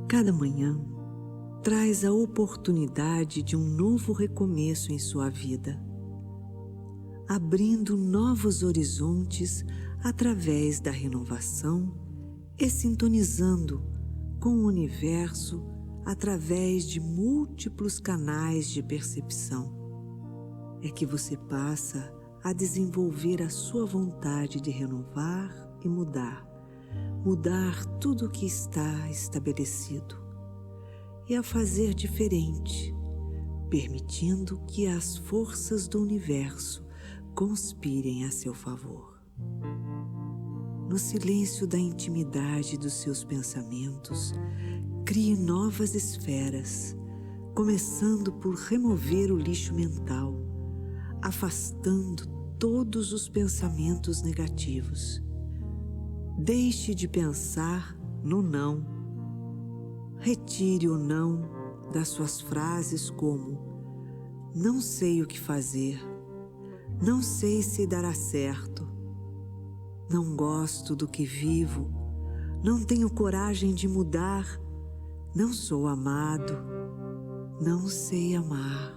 Cada manhã traz a oportunidade de um novo recomeço em sua vida, abrindo novos horizontes através da renovação e sintonizando com o universo através de múltiplos canais de percepção. É que você passa a desenvolver a sua vontade de renovar e mudar tudo o que está estabelecido e a fazer diferente, permitindo que as forças do universo conspirem a seu favor. No silêncio da intimidade dos seus pensamentos, crie novas esferas, começando por remover o lixo mental, afastando todos os pensamentos negativos. Deixe de pensar no não. Retire o não das suas frases como: não sei o que fazer, não sei se dará certo, não gosto do que vivo, não tenho coragem de mudar, não sou amado, não sei amar,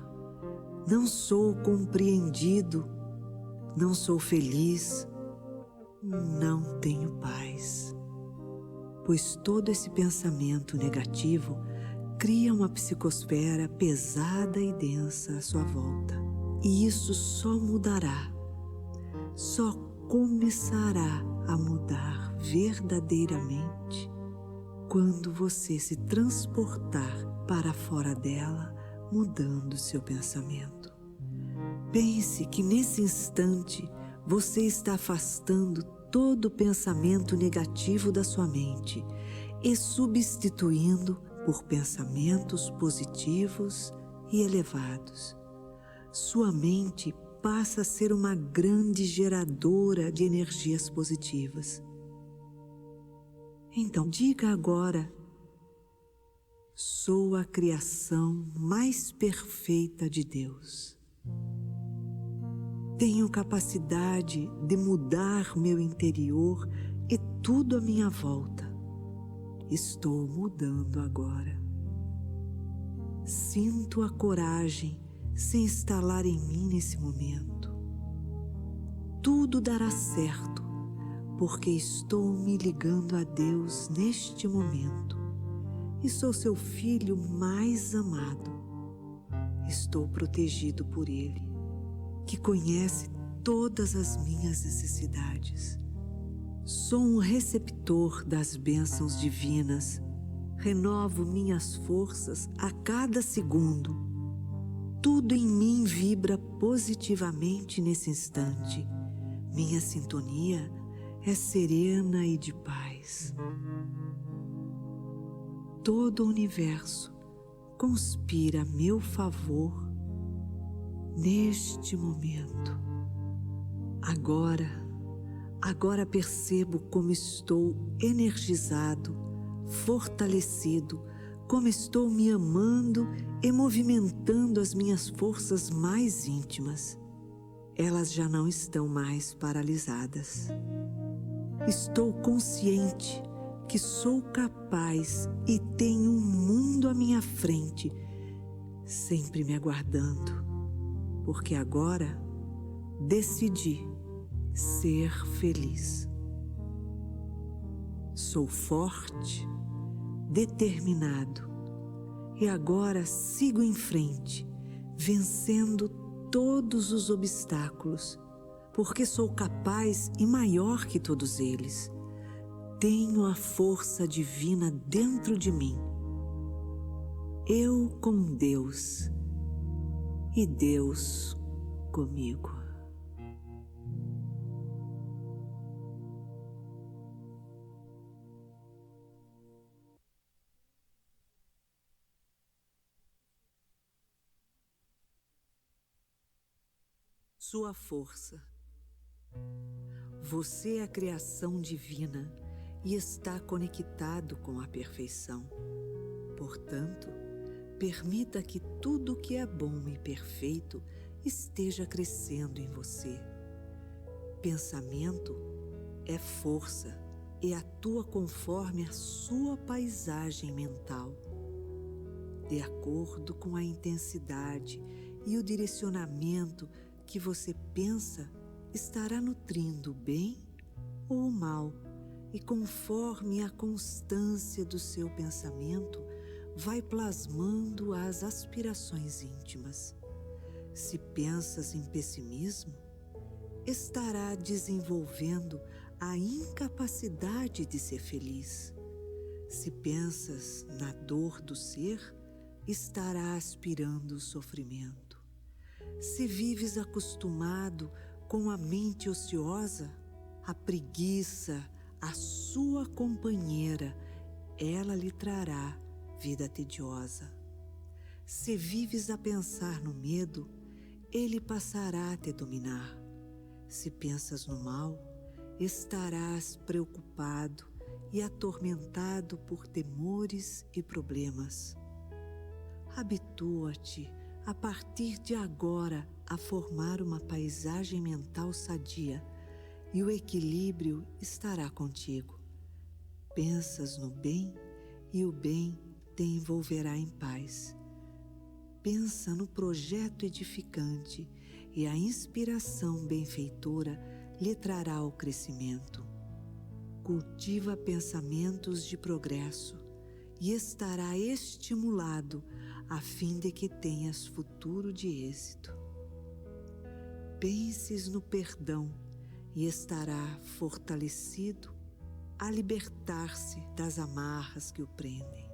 não sou compreendido, não sou feliz, não tenho paz. Pois todo esse pensamento negativo cria uma psicosfera pesada e densa à sua volta. E isso só mudará, só começará a mudar verdadeiramente quando você se transportar para fora dela, mudando seu pensamento. Pense que nesse instante você está afastando todo o pensamento negativo da sua mente e substituindo por pensamentos positivos e elevados. Sua mente passa a ser uma grande geradora de energias positivas. Então diga agora: sou a criação mais perfeita de Deus. Tenho capacidade de mudar meu interior e tudo à minha volta. Estou mudando agora. Sinto a coragem se instalar em mim nesse momento. Tudo dará certo, porque estou me ligando a Deus neste momento e sou seu filho mais amado. Estou protegido por Ele, que conhece todas as minhas necessidades. Sou um receptor das bênçãos divinas. Renovo minhas forças a cada segundo. Tudo em mim vibra positivamente nesse instante. Minha sintonia é serena e de paz. Todo o universo conspira a meu favor neste momento. Agora percebo como estou energizado, fortalecido, como estou me amando e movimentando as minhas forças mais íntimas. Elas já não estão mais paralisadas. Estou consciente que sou capaz e tenho um mundo à minha frente, sempre me aguardando, porque agora decidi ser feliz. Sou forte, determinado e agora sigo em frente, vencendo todos os obstáculos, porque sou capaz e maior que todos eles. Tenho a força divina dentro de mim. Eu com Deus e Deus comigo. Sua força. Você é a criação divina e está conectado com a perfeição. Portanto, permita que tudo que é bom e perfeito esteja crescendo em você. Pensamento é força e atua conforme a sua paisagem mental. De acordo com a intensidade e o direcionamento que você pensa, estará nutrindo o bem ou o mal, e conforme a constância do seu pensamento, vai plasmando as aspirações íntimas. Se pensas em pessimismo, estará desenvolvendo a incapacidade de ser feliz. Se pensas na dor do ser, estará aspirando o sofrimento. Se vives acostumado com a mente ociosa, a preguiça, a sua companheira, ela lhe trará vida tediosa. Se vives a pensar no medo, ele passará a te dominar. Se pensas no mal, estarás preocupado e atormentado por temores e problemas. Habitua-te a partir de agora a formar uma paisagem mental sadia, e o equilíbrio estará contigo. Pensas no bem e o bem te envolverá em paz. Pensa no projeto edificante e a inspiração benfeitora lhe trará o crescimento. Cultiva pensamentos de progresso e estará estimulado a fim de que tenhas futuro de êxito. Penses no perdão e estará fortalecido a libertar-se das amarras que o prendem.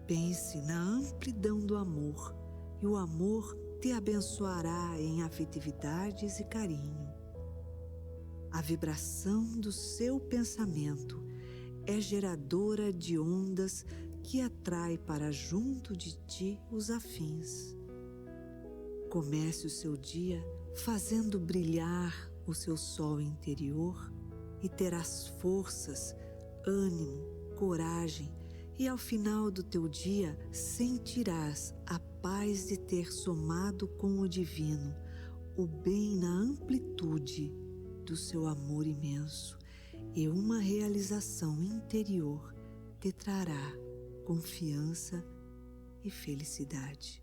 Pense na amplidão do amor e o amor te abençoará em afetividades e carinho. A vibração do seu pensamento é geradora de ondas que atrai para junto de ti os afins. Comece o seu dia fazendo brilhar o seu sol interior e terás forças, ânimo, coragem, e ao final do teu dia sentirás a paz de ter somado com o divino, o bem na amplitude do seu amor imenso, e uma realização interior te trará confiança e felicidade.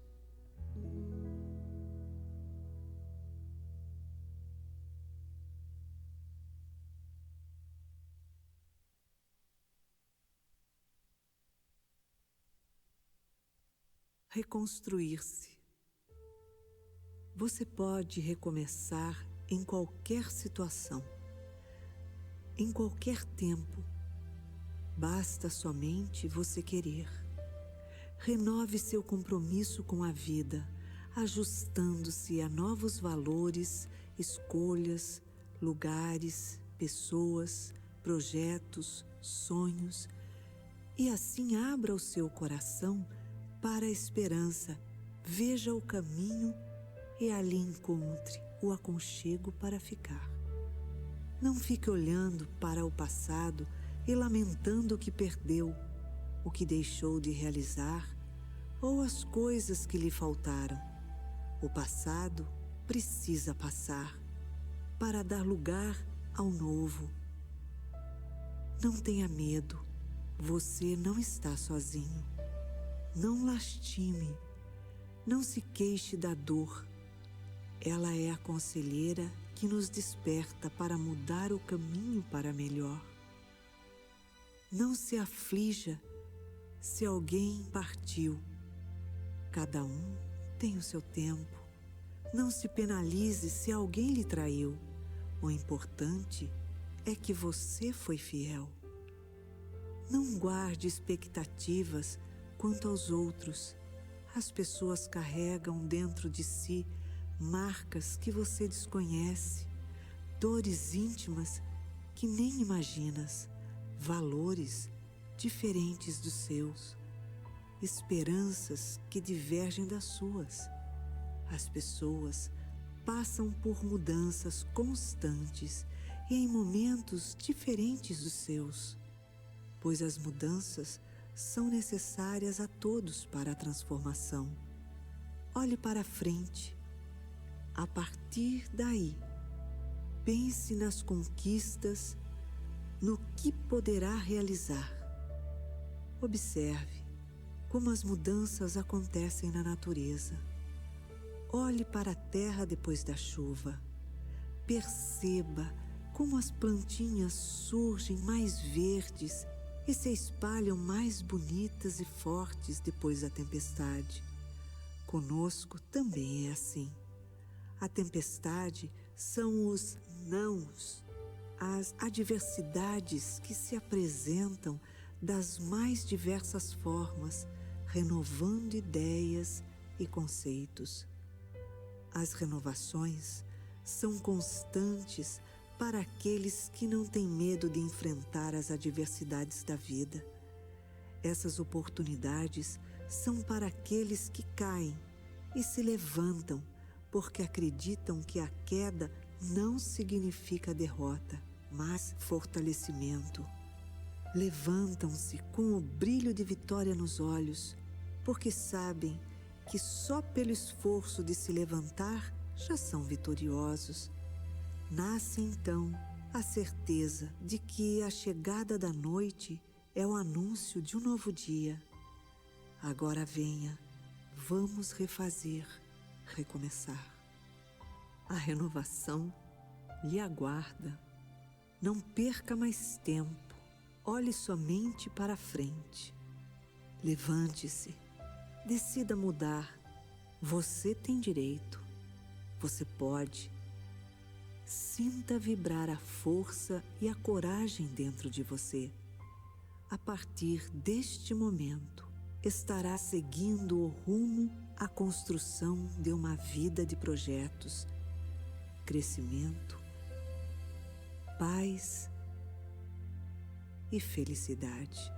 Reconstruir-se. Você pode recomeçar em qualquer situação, em qualquer tempo. Basta somente você querer. Renove seu compromisso com a vida, ajustando-se a novos valores, escolhas, lugares, pessoas, projetos, sonhos, e assim abra o seu coração para a esperança, veja o caminho e ali encontre o aconchego para ficar. Não fique olhando para o passado e lamentando o que perdeu, o que deixou de realizar ou as coisas que lhe faltaram. O passado precisa passar para dar lugar ao novo. Não tenha medo, você não está sozinho. Não lastime, não se queixe da dor. Ela é a conselheira que nos desperta para mudar o caminho para melhor. Não se aflija se alguém partiu. Cada um tem o seu tempo. Não se penalize se alguém lhe traiu. O importante é que você foi fiel. Não guarde expectativas quanto aos outros. As pessoas carregam dentro de si marcas que você desconhece, dores íntimas que nem imaginas, valores diferentes dos seus, esperanças que divergem das suas. As pessoas passam por mudanças constantes e em momentos diferentes dos seus, pois as mudanças são necessárias a todos para a transformação. Olhe para frente. A partir daí, pense nas conquistas, no que poderá realizar. Observe como as mudanças acontecem na natureza. Olhe para a terra depois da chuva. Perceba como as plantinhas surgem mais verdes e se espalham mais bonitas e fortes depois da tempestade. Conosco também é assim. A tempestade são os nãos, as adversidades que se apresentam das mais diversas formas, renovando ideias e conceitos. As renovações são constantes para aqueles que não têm medo de enfrentar as adversidades da vida. Essas oportunidades são para aqueles que caem e se levantam, porque acreditam que a queda não significa derrota, mas fortalecimento. Levantam-se com o brilho de vitória nos olhos, porque sabem que só pelo esforço de se levantar já são vitoriosos. Nasce então a certeza de que a chegada da noite é o anúncio de um novo dia. Agora venha, vamos refazer, recomeçar. A renovação lhe aguarda. Não perca mais tempo, olhe somente para a frente. Levante-se, decida mudar. Você tem direito, você pode. Sinta vibrar a força e a coragem dentro de você. A partir deste momento, estará seguindo o rumo à construção de uma vida de projetos, crescimento, paz e felicidade.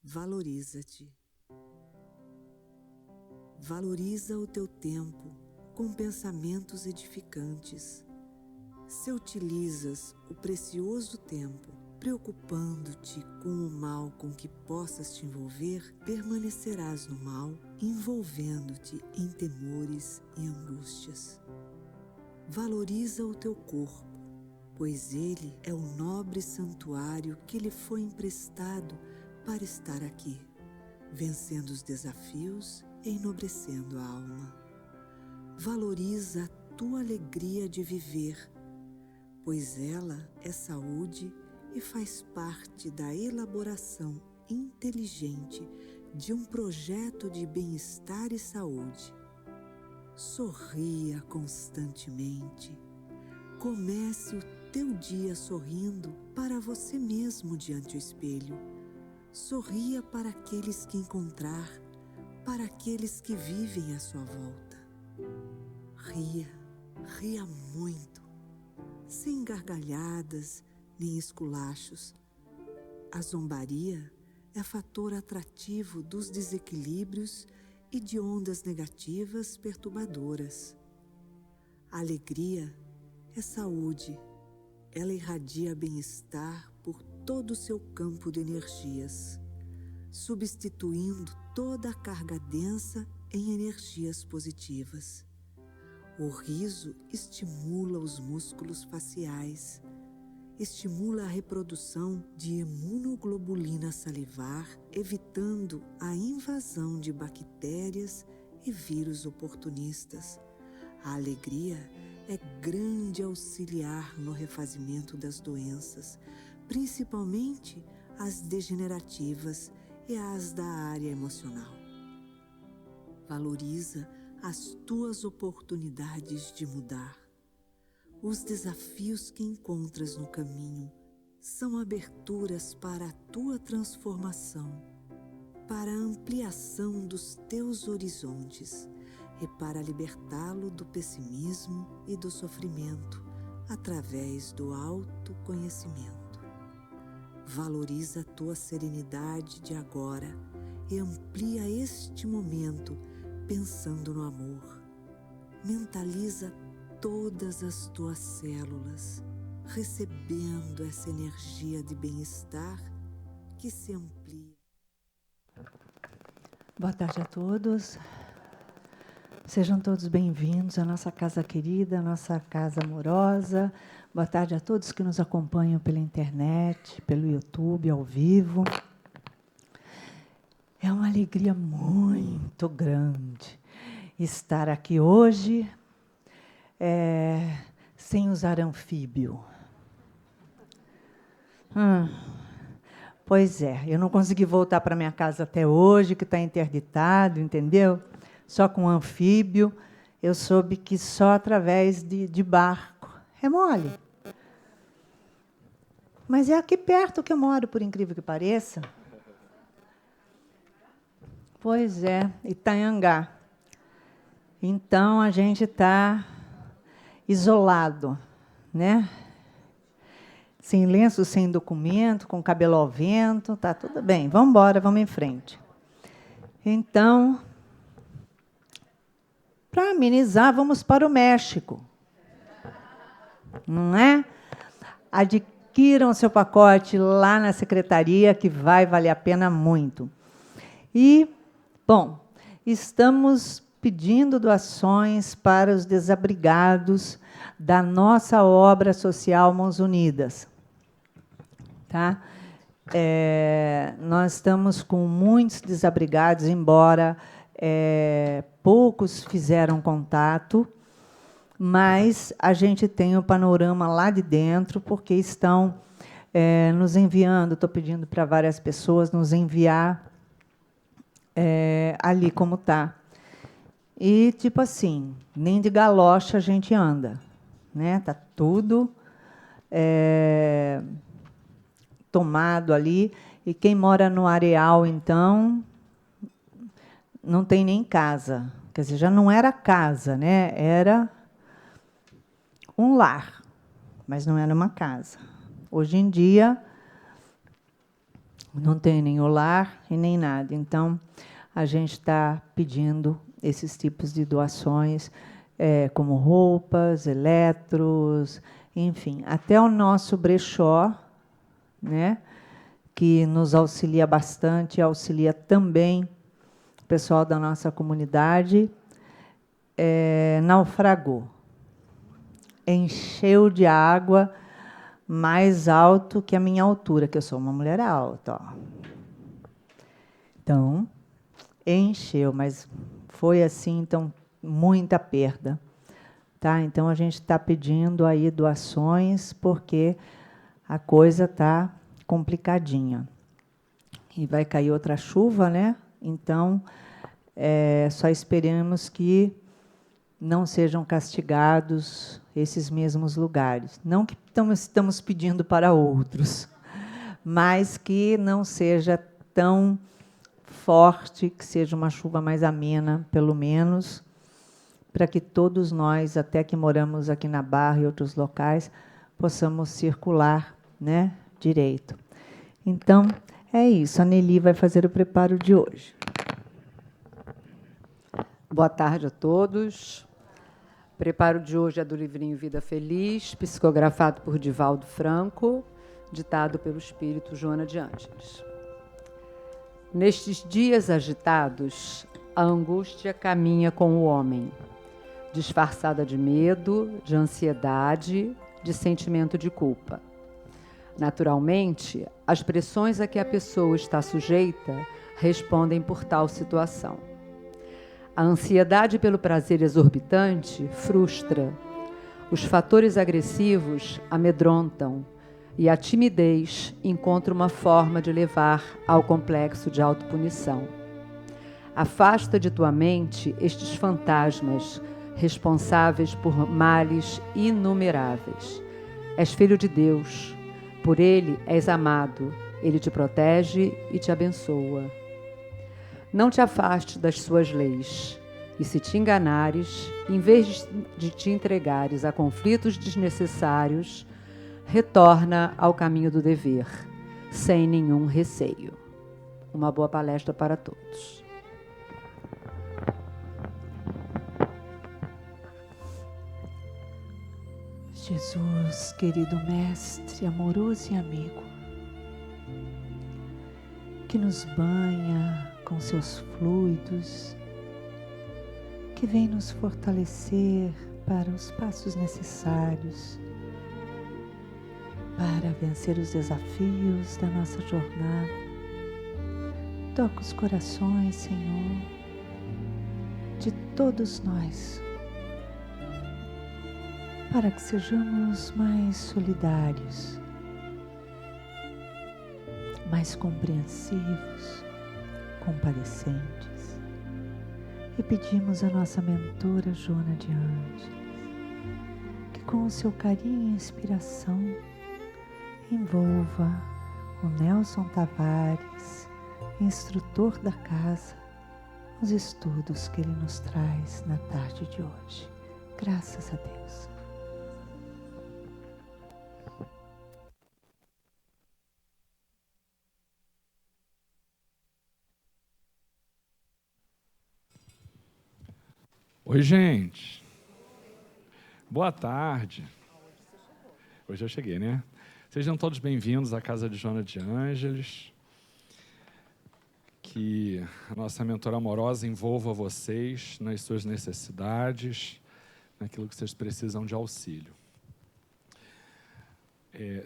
Valoriza-te. Valoriza o teu tempo com pensamentos edificantes. Se utilizas o precioso tempo preocupando-te com o mal com que possas te envolver, permanecerás no mal, envolvendo-te em temores e angústias. Valoriza o teu corpo, pois ele é o nobre santuário que lhe foi emprestado para estar aqui, vencendo os desafios e enobrecendo a alma. Valoriza a tua alegria de viver, pois ela é saúde e faz parte da elaboração inteligente de um projeto de bem-estar e saúde. Sorria constantemente. Comece o teu dia sorrindo para você mesmo diante do espelho. Sorria para aqueles que encontrar, para aqueles que vivem à sua volta. Ria, ria muito, sem gargalhadas nem esculachos. A zombaria é fator atrativo dos desequilíbrios e de ondas negativas perturbadoras. A alegria é saúde. Ela irradia bem-estar por todo o seu campo de energias, substituindo toda a carga densa em energias positivas. O riso estimula os músculos faciais, estimula a reprodução de imunoglobulina salivar, evitando a invasão de bactérias e vírus oportunistas. A alegria é grande auxiliar no refazimento das doenças, principalmente as degenerativas e as da área emocional. Valoriza as tuas oportunidades de mudar. Os desafios que encontras no caminho são aberturas para a tua transformação, para a ampliação dos teus horizontes e para libertá-lo do pessimismo e do sofrimento através do autoconhecimento. Valoriza a tua serenidade de agora e amplia este momento pensando no amor. Mentaliza todas as tuas células, recebendo essa energia de bem-estar que se amplia. Boa tarde a todos. Sejam todos bem-vindos à nossa casa querida, à nossa casa amorosa. Boa tarde a todos que nos acompanham pela internet, pelo YouTube, ao vivo. É uma alegria muito grande estar aqui hoje, sem usar anfíbio. Pois é, eu não consegui voltar para minha casa até hoje, que está interditado, entendeu? Só com anfíbio. Eu soube que só através de barco. É mole. Mas é aqui perto que eu moro, por incrível que pareça. Pois é, Itanhangá. Então, a gente está isolado, né? Sem lenço, sem documento, com cabelo ao vento, tá tudo bem. Vamos embora, vamos em frente. Então, para amenizar, vamos para o México. Não é? Adquiram seu pacote lá na secretaria, que vai valer a pena muito. E, bom, estamos pedindo doações para os desabrigados da nossa obra social Mãos Unidas. Tá? Nós estamos com muitos desabrigados, embora poucos fizeram contato, mas a gente tem o panorama lá de dentro, porque estão nos enviando, estou pedindo para várias pessoas nos enviar ali como está. E, tipo assim, nem de galocha a gente anda. Né? Está tudo tomado ali. E quem mora no areal, então, não tem nem casa. Quer dizer, já não era casa, né? Era um lar, mas não era uma casa. Hoje em dia, não tem nem o lar e nem nada. Então, a gente está pedindo esses tipos de doações, como roupas, eletros, enfim. Até o nosso brechó, né, que nos auxilia bastante, auxilia também o pessoal da nossa comunidade, naufragou. Encheu de água mais alto que a minha altura, que eu sou uma mulher alta. Ó. Então, encheu, mas foi assim, então, muita perda. Tá? Então, a gente está pedindo aí doações, porque a coisa está complicadinha. E vai cair outra chuva, né? Então, só esperamos que não sejam castigados esses mesmos lugares. Não que estamos pedindo para outros, mas que não seja tão forte, que seja uma chuva mais amena, pelo menos, para que todos nós, até que moramos aqui na Barra e outros locais, possamos circular, né, direito. Então, é isso. A Nelly vai fazer o preparo de hoje. Boa tarde a todos. O preparo de hoje é do livrinho Vida Feliz, psicografado por Divaldo Franco, ditado pelo espírito Joana de Ângeles. Nestes dias agitados, a angústia caminha com o homem, disfarçada de medo, de ansiedade, de sentimento de culpa. Naturalmente, as pressões a que a pessoa está sujeita respondem por tal situação. A ansiedade pelo prazer exorbitante frustra. Os fatores agressivos amedrontam e a timidez encontra uma forma de levar ao complexo de autopunição. Afasta de tua mente estes fantasmas responsáveis por males inumeráveis. És filho de Deus, por Ele és amado, Ele te protege e te abençoa. Não te afaste das suas leis, e se te enganares, em vez de te entregares a conflitos desnecessários, retorna ao caminho do dever, sem nenhum receio. Uma boa palestra para todos. Jesus, querido Mestre, amoroso e amigo, que nos banha com seus fluidos, que vem nos fortalecer para os passos necessários para vencer os desafios da nossa jornada. Toca os corações, Senhor, de todos nós, para que sejamos mais solidários, mais compreensivos, compadecentes. E pedimos à nossa mentora Joana de Ângeles que, com o seu carinho e inspiração, envolva o Nelson Tavares, instrutor da casa, os estudos que ele nos traz na tarde de hoje. Graças a Deus. Oi, gente. Boa tarde. Hoje eu cheguei, né? Sejam todos bem-vindos à Casa de Joana de Ângeles. Que a nossa mentora amorosa envolva vocês nas suas necessidades, naquilo que vocês precisam de auxílio.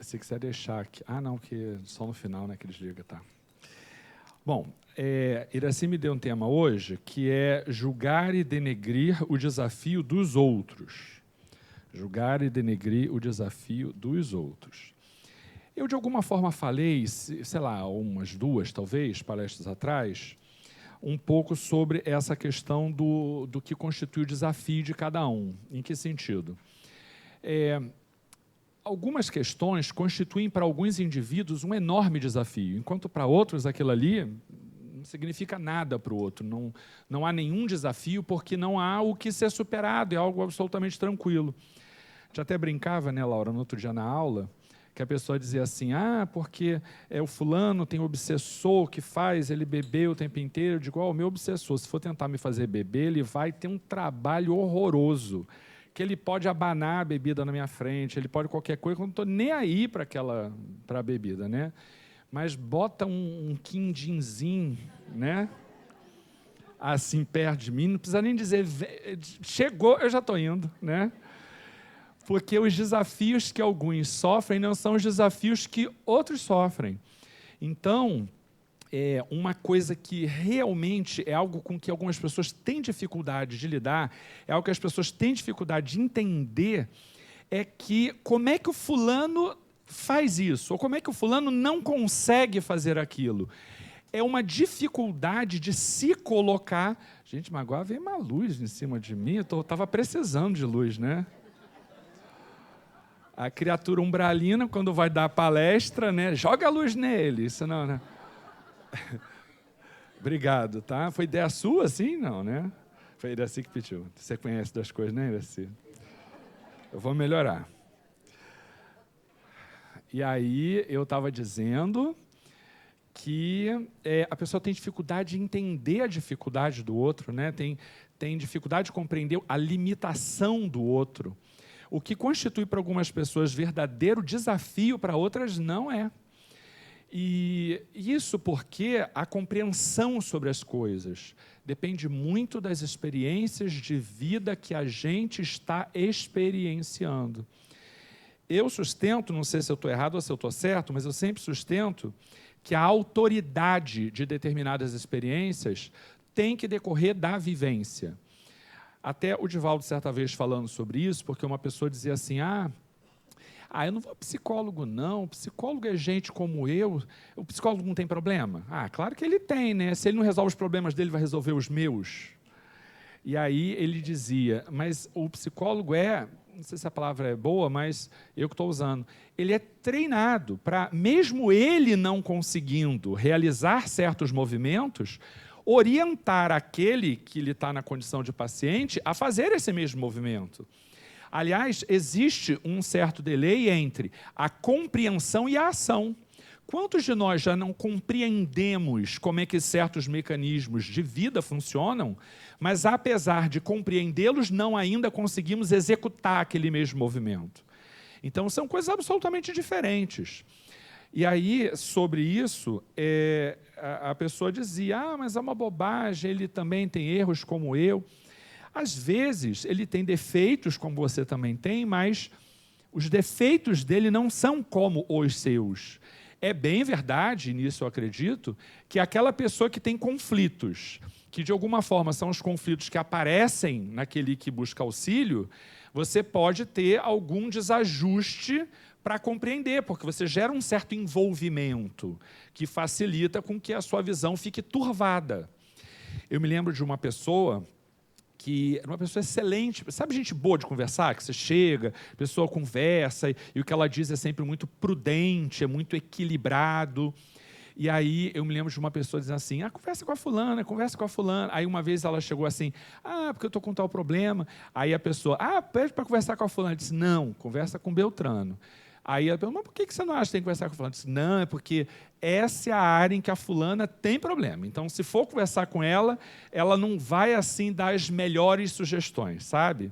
Se quiser deixar aqui... Ah, não, que só no final, né, que desliga, tá? Bom, Iraci me deu um tema hoje, que é julgar e denegrir o desafio dos outros. Julgar e denegrir o desafio dos outros. Eu, de alguma forma, falei, sei lá, umas 2, talvez, palestras atrás, um pouco sobre essa questão do que constitui o desafio de cada um. Em que sentido? Algumas questões constituem para alguns indivíduos um enorme desafio, enquanto para outros aquilo ali não significa nada para o outro. Não há nenhum desafio porque não há o que ser superado, é algo absolutamente tranquilo. A gente até brincava, né, Laura, no outro dia na aula, que a pessoa dizia assim, porque o fulano tem obsessor que faz ele beber o tempo inteiro. Eu digo, o meu obsessor, se for tentar me fazer beber, ele vai ter um trabalho horroroso, que ele pode abanar a bebida na minha frente, ele pode qualquer coisa, eu não estou nem aí para a bebida, né? Mas bota um quindinzinho, né? Assim, perto de mim, não precisa nem dizer, chegou, eu já estou indo, né? Porque os desafios que alguns sofrem não são os desafios que outros sofrem. Então, uma coisa que realmente é algo com que algumas pessoas têm dificuldade de lidar, é algo que as pessoas têm dificuldade de entender, é que como é que o fulano faz isso, ou como é que o fulano não consegue fazer aquilo. É uma dificuldade de se colocar... Gente, mas agora veio uma luz em cima de mim, eu estava precisando de luz, né? A criatura umbralina, quando vai dar palestra, né, joga a luz nele. Isso não, né? Obrigado, tá? Foi ideia sua, assim? Não, né? Foi Iraci que pediu. Você conhece das coisas, né, Iraci? Eu vou melhorar. E aí, eu estava dizendo que a pessoa tem dificuldade de entender a dificuldade do outro, né? Tem dificuldade de compreender a limitação do outro. O que constitui para algumas pessoas verdadeiro desafio, para outras não é. E isso porque a compreensão sobre as coisas depende muito das experiências de vida que a gente está experienciando. Eu sustento, não sei se eu estou errado ou se eu estou certo, mas eu sempre sustento que a autoridade de determinadas experiências tem que decorrer da vivência. Até o Divaldo, certa vez, falando sobre isso, porque uma pessoa dizia assim, eu não vou psicólogo, não, o psicólogo é gente como eu, o psicólogo não tem problema? Claro que ele tem, né? Se ele não resolve os problemas dele, vai resolver os meus. E aí ele dizia, mas o psicólogo não sei se a palavra é boa, mas eu que estou usando, ele é treinado para, mesmo ele não conseguindo realizar certos movimentos, orientar aquele que ele está na condição de paciente a fazer esse mesmo movimento. Aliás, existe um certo delay entre a compreensão e a ação. Quantos de nós já não compreendemos como é que certos mecanismos de vida funcionam, mas apesar de compreendê-los, não ainda conseguimos executar aquele mesmo movimento? Então, são coisas absolutamente diferentes. E aí, sobre isso, a pessoa dizia, mas é uma bobagem, ele também tem erros como eu. Às vezes, ele tem defeitos como você também tem, mas os defeitos dele não são como os seus. É bem verdade, nisso eu acredito, que aquela pessoa que tem conflitos, que de alguma forma são os conflitos que aparecem naquele que busca auxílio, você pode ter algum desajuste para compreender, porque você gera um certo envolvimento que facilita com que a sua visão fique turvada. Eu me lembro de uma pessoa que era uma pessoa excelente, sabe, gente boa de conversar, que você chega, a pessoa conversa, e o que ela diz é sempre muito prudente, é muito equilibrado. E aí eu me lembro de uma pessoa dizendo assim, conversa com a fulana, conversa com a fulana. Aí uma vez ela chegou assim, porque eu estou com tal problema. Aí a pessoa, pede para conversar com a fulana. Eu disse, não, conversa com Beltrano. Aí ela perguntou, mas por que você não acha que tem que conversar com a fulana? Eu disse, não, é porque essa é a área em que a fulana tem problema. Então, se for conversar com ela, ela não vai, assim, dar as melhores sugestões, sabe?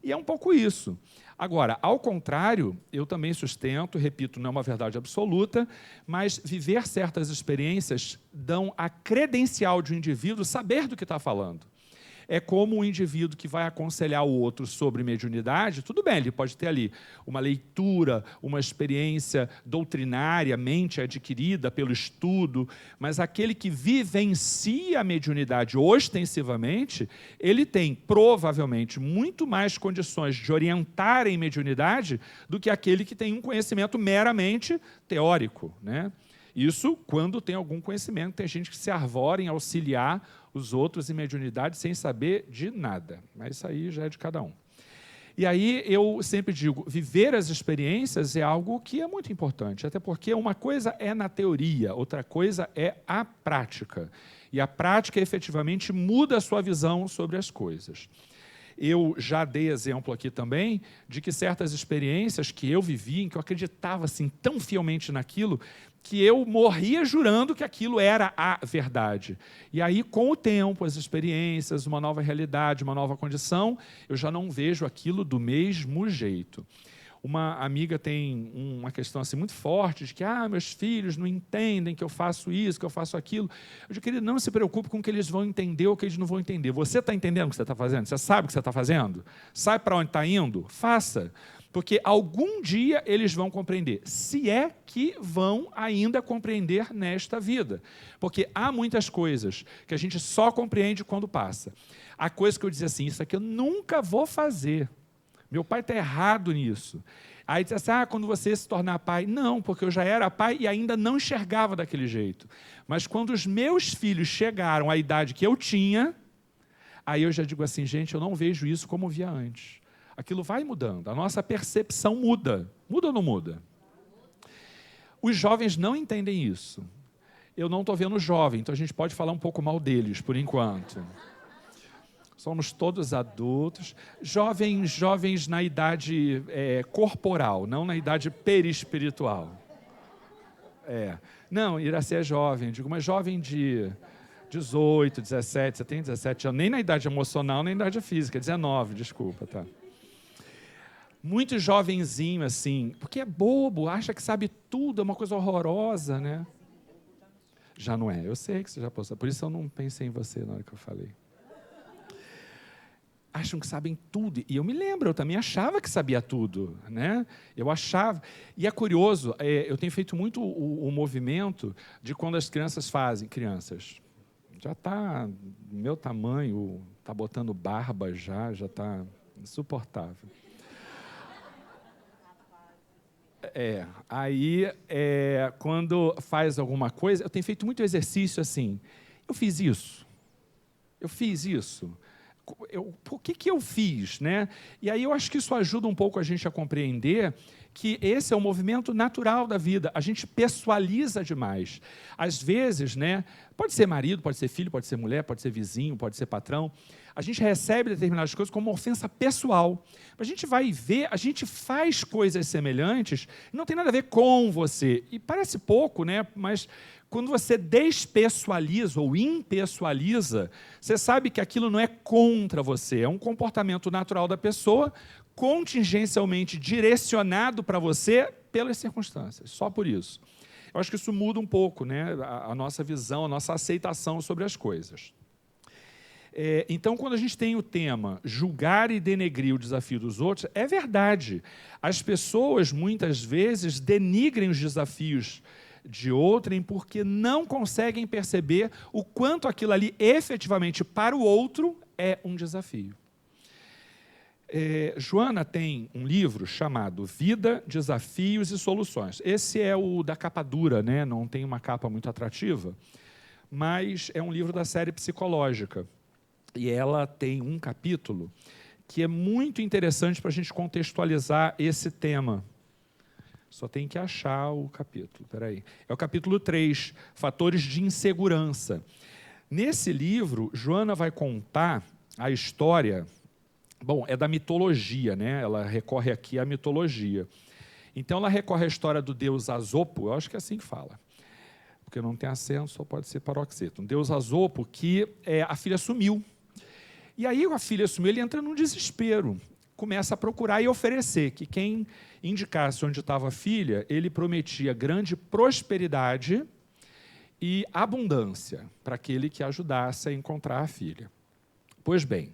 E é um pouco isso. Agora, ao contrário, eu também sustento, repito, não é uma verdade absoluta, mas viver certas experiências dão a credencial de um indivíduo saber do que está falando. É como um indivíduo que vai aconselhar o outro sobre mediunidade, tudo bem, ele pode ter ali uma leitura, uma experiência doutrinária, mente adquirida pelo estudo, mas aquele que vivencia a mediunidade ostensivamente, ele tem, provavelmente, muito mais condições de orientar em mediunidade do que aquele que tem um conhecimento meramente teórico, né? Isso quando tem algum conhecimento, tem gente que se arvora em auxiliar os outros em mediunidade sem saber de nada. Mas isso aí já é de cada um. E aí eu sempre digo, viver as experiências é algo que é muito importante, até porque uma coisa é na teoria, outra coisa é a prática. E a prática efetivamente muda a sua visão sobre as coisas. Eu já dei exemplo aqui também de que certas experiências que eu vivi, em que eu acreditava assim, tão fielmente naquilo, que eu morria jurando que aquilo era a verdade. E aí, com o tempo, as experiências, uma nova realidade, uma nova condição, eu já não vejo aquilo do mesmo jeito. Uma amiga tem uma questão assim muito forte de que meus filhos não entendem que eu faço isso, que eu faço aquilo. Eu digo, querido, não se preocupe com o que eles vão entender ou o que eles não vão entender. Você está entendendo o que você está fazendo? Você sabe o que você está fazendo? Sabe para onde está indo? Faça. Porque algum dia eles vão compreender, se é que vão ainda compreender nesta vida. Porque há muitas coisas que a gente só compreende quando passa. Há coisas que eu dizia assim, isso aqui eu nunca vou fazer. Meu pai está errado nisso. Aí diz assim, quando você se tornar pai. Não, porque eu já era pai e ainda não enxergava daquele jeito. Mas quando os meus filhos chegaram à idade que eu tinha, aí eu já digo assim, gente, eu não vejo isso como via antes. Aquilo vai mudando, a nossa percepção muda. Muda ou não muda? Os jovens não entendem isso. Eu não estou vendo jovem, então a gente pode falar um pouco mal deles, por enquanto. Somos todos adultos, jovens na idade corporal, não na idade perispiritual. Não, Iraci é jovem, digo, mas jovem de 18, 17, você tem 17 anos, nem na idade emocional, nem na idade física, 19, desculpa, tá? Muito jovenzinho, assim, porque é bobo, acha que sabe tudo, é uma coisa horrorosa, né? Já não é, eu sei que você já passou, por isso eu não pensei em você na hora que eu falei. Acham que sabem tudo, e eu me lembro, eu também achava que sabia tudo, né? Eu achava, e é curioso, eu tenho feito muito o movimento de quando as crianças já está do meu tamanho, está botando barba já está insuportável. Quando faz alguma coisa, eu tenho feito muito exercício assim, eu fiz isso, por que eu fiz, né? E aí eu acho que isso ajuda um pouco a gente a compreender que esse é o movimento natural da vida. A gente pessoaliza demais. Às vezes, né, pode ser marido, pode ser filho, pode ser mulher, pode ser vizinho, pode ser patrão. A gente recebe determinadas coisas como uma ofensa pessoal. A gente vai ver, a gente faz coisas semelhantes, não tem nada a ver com você. E parece pouco, né? Mas quando você despessoaliza ou impessoaliza, você sabe que aquilo não é contra você, é um comportamento natural da pessoa, contingencialmente direcionado para você pelas circunstâncias, só por isso. Eu acho que isso muda um pouco, né, a nossa visão, a nossa aceitação sobre as coisas. Então, quando a gente tem o tema julgar e denegrir o desafio dos outros, é verdade. As pessoas, muitas vezes, denigrem os desafios de outrem porque não conseguem perceber o quanto aquilo ali, efetivamente, para o outro, é um desafio. Joana tem um livro chamado Vida, Desafios e Soluções. Esse é o da capa dura, né? Não tem uma capa muito atrativa, mas é um livro da série psicológica. E ela tem um capítulo que é muito interessante para a gente contextualizar esse tema. Só tem que achar o capítulo. Espera aí. É o capítulo 3, Fatores de Insegurança. Nesse livro, Joana vai contar a história... Bom, é da mitologia, né? Ela recorre aqui à mitologia. Então, ela recorre à história do deus Asopo, eu acho que é assim que fala, porque não tem acento, só pode ser paroxítono. Um deus Asopo, que a filha sumiu. E aí, a filha sumiu, ele entra num desespero, começa a procurar e oferecer, que quem indicasse onde estava a filha, ele prometia grande prosperidade e abundância para aquele que ajudasse a encontrar a filha. Pois bem,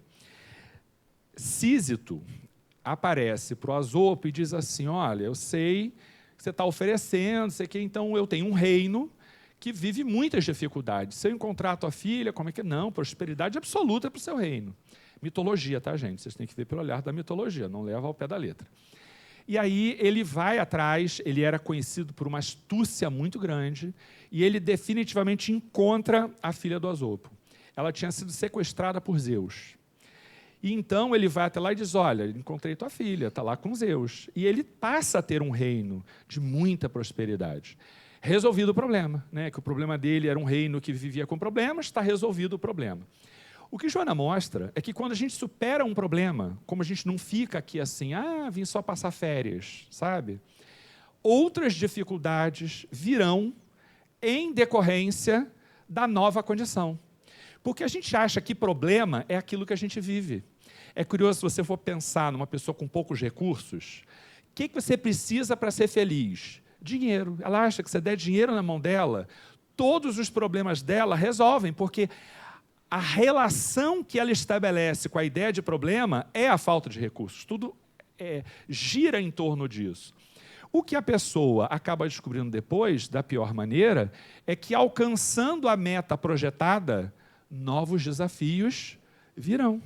Sísito aparece para o Asopo e diz assim, olha, eu sei que você está oferecendo, sei que então eu tenho um reino que vive muitas dificuldades. Se eu encontrar a tua filha, como é que... Não, prosperidade absoluta para o seu reino. Mitologia, tá, gente? Vocês têm que ver pelo olhar da mitologia, não leva ao pé da letra. E aí ele vai atrás, ele era conhecido por uma astúcia muito grande, e ele definitivamente encontra a filha do Asopo. Ela tinha sido sequestrada por Zeus. E então ele vai até lá e diz, olha, encontrei tua filha, está lá com Zeus. E ele passa a ter um reino de muita prosperidade. Resolvido o problema, né? Que o problema dele era um reino que vivia com problemas, está resolvido o problema. O que Joana mostra é que quando a gente supera um problema, como a gente não fica aqui assim, vim só passar férias, sabe? Outras dificuldades virão em decorrência da nova condição. Porque a gente acha que problema é aquilo que a gente vive. É curioso, se você for pensar numa pessoa com poucos recursos, o que você precisa para ser feliz? Dinheiro. Ela acha que se der dinheiro na mão dela, todos os problemas dela resolvem, porque a relação que ela estabelece com a ideia de problema é a falta de recursos. Tudo gira em torno disso. O que a pessoa acaba descobrindo depois, da pior maneira, é que, alcançando a meta projetada, novos desafios virão.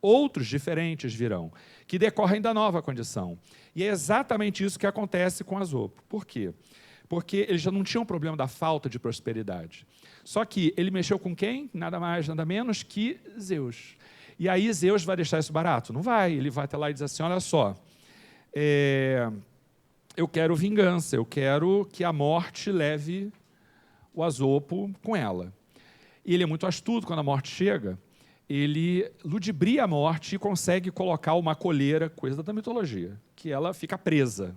Outros diferentes virão, que decorrem da nova condição. E é exatamente isso que acontece com Asopo. Por quê? Porque ele já não tinha um problema da falta de prosperidade. Só que ele mexeu com quem? Nada mais, nada menos que Zeus. E aí Zeus vai deixar isso barato? Não vai. Ele vai até lá e diz assim, olha só, eu quero vingança, eu quero que a morte leve o Asopo com ela. E ele é muito astuto quando a morte chega, ele ludibria a morte e consegue colocar uma coleira, coisa da mitologia, que ela fica presa.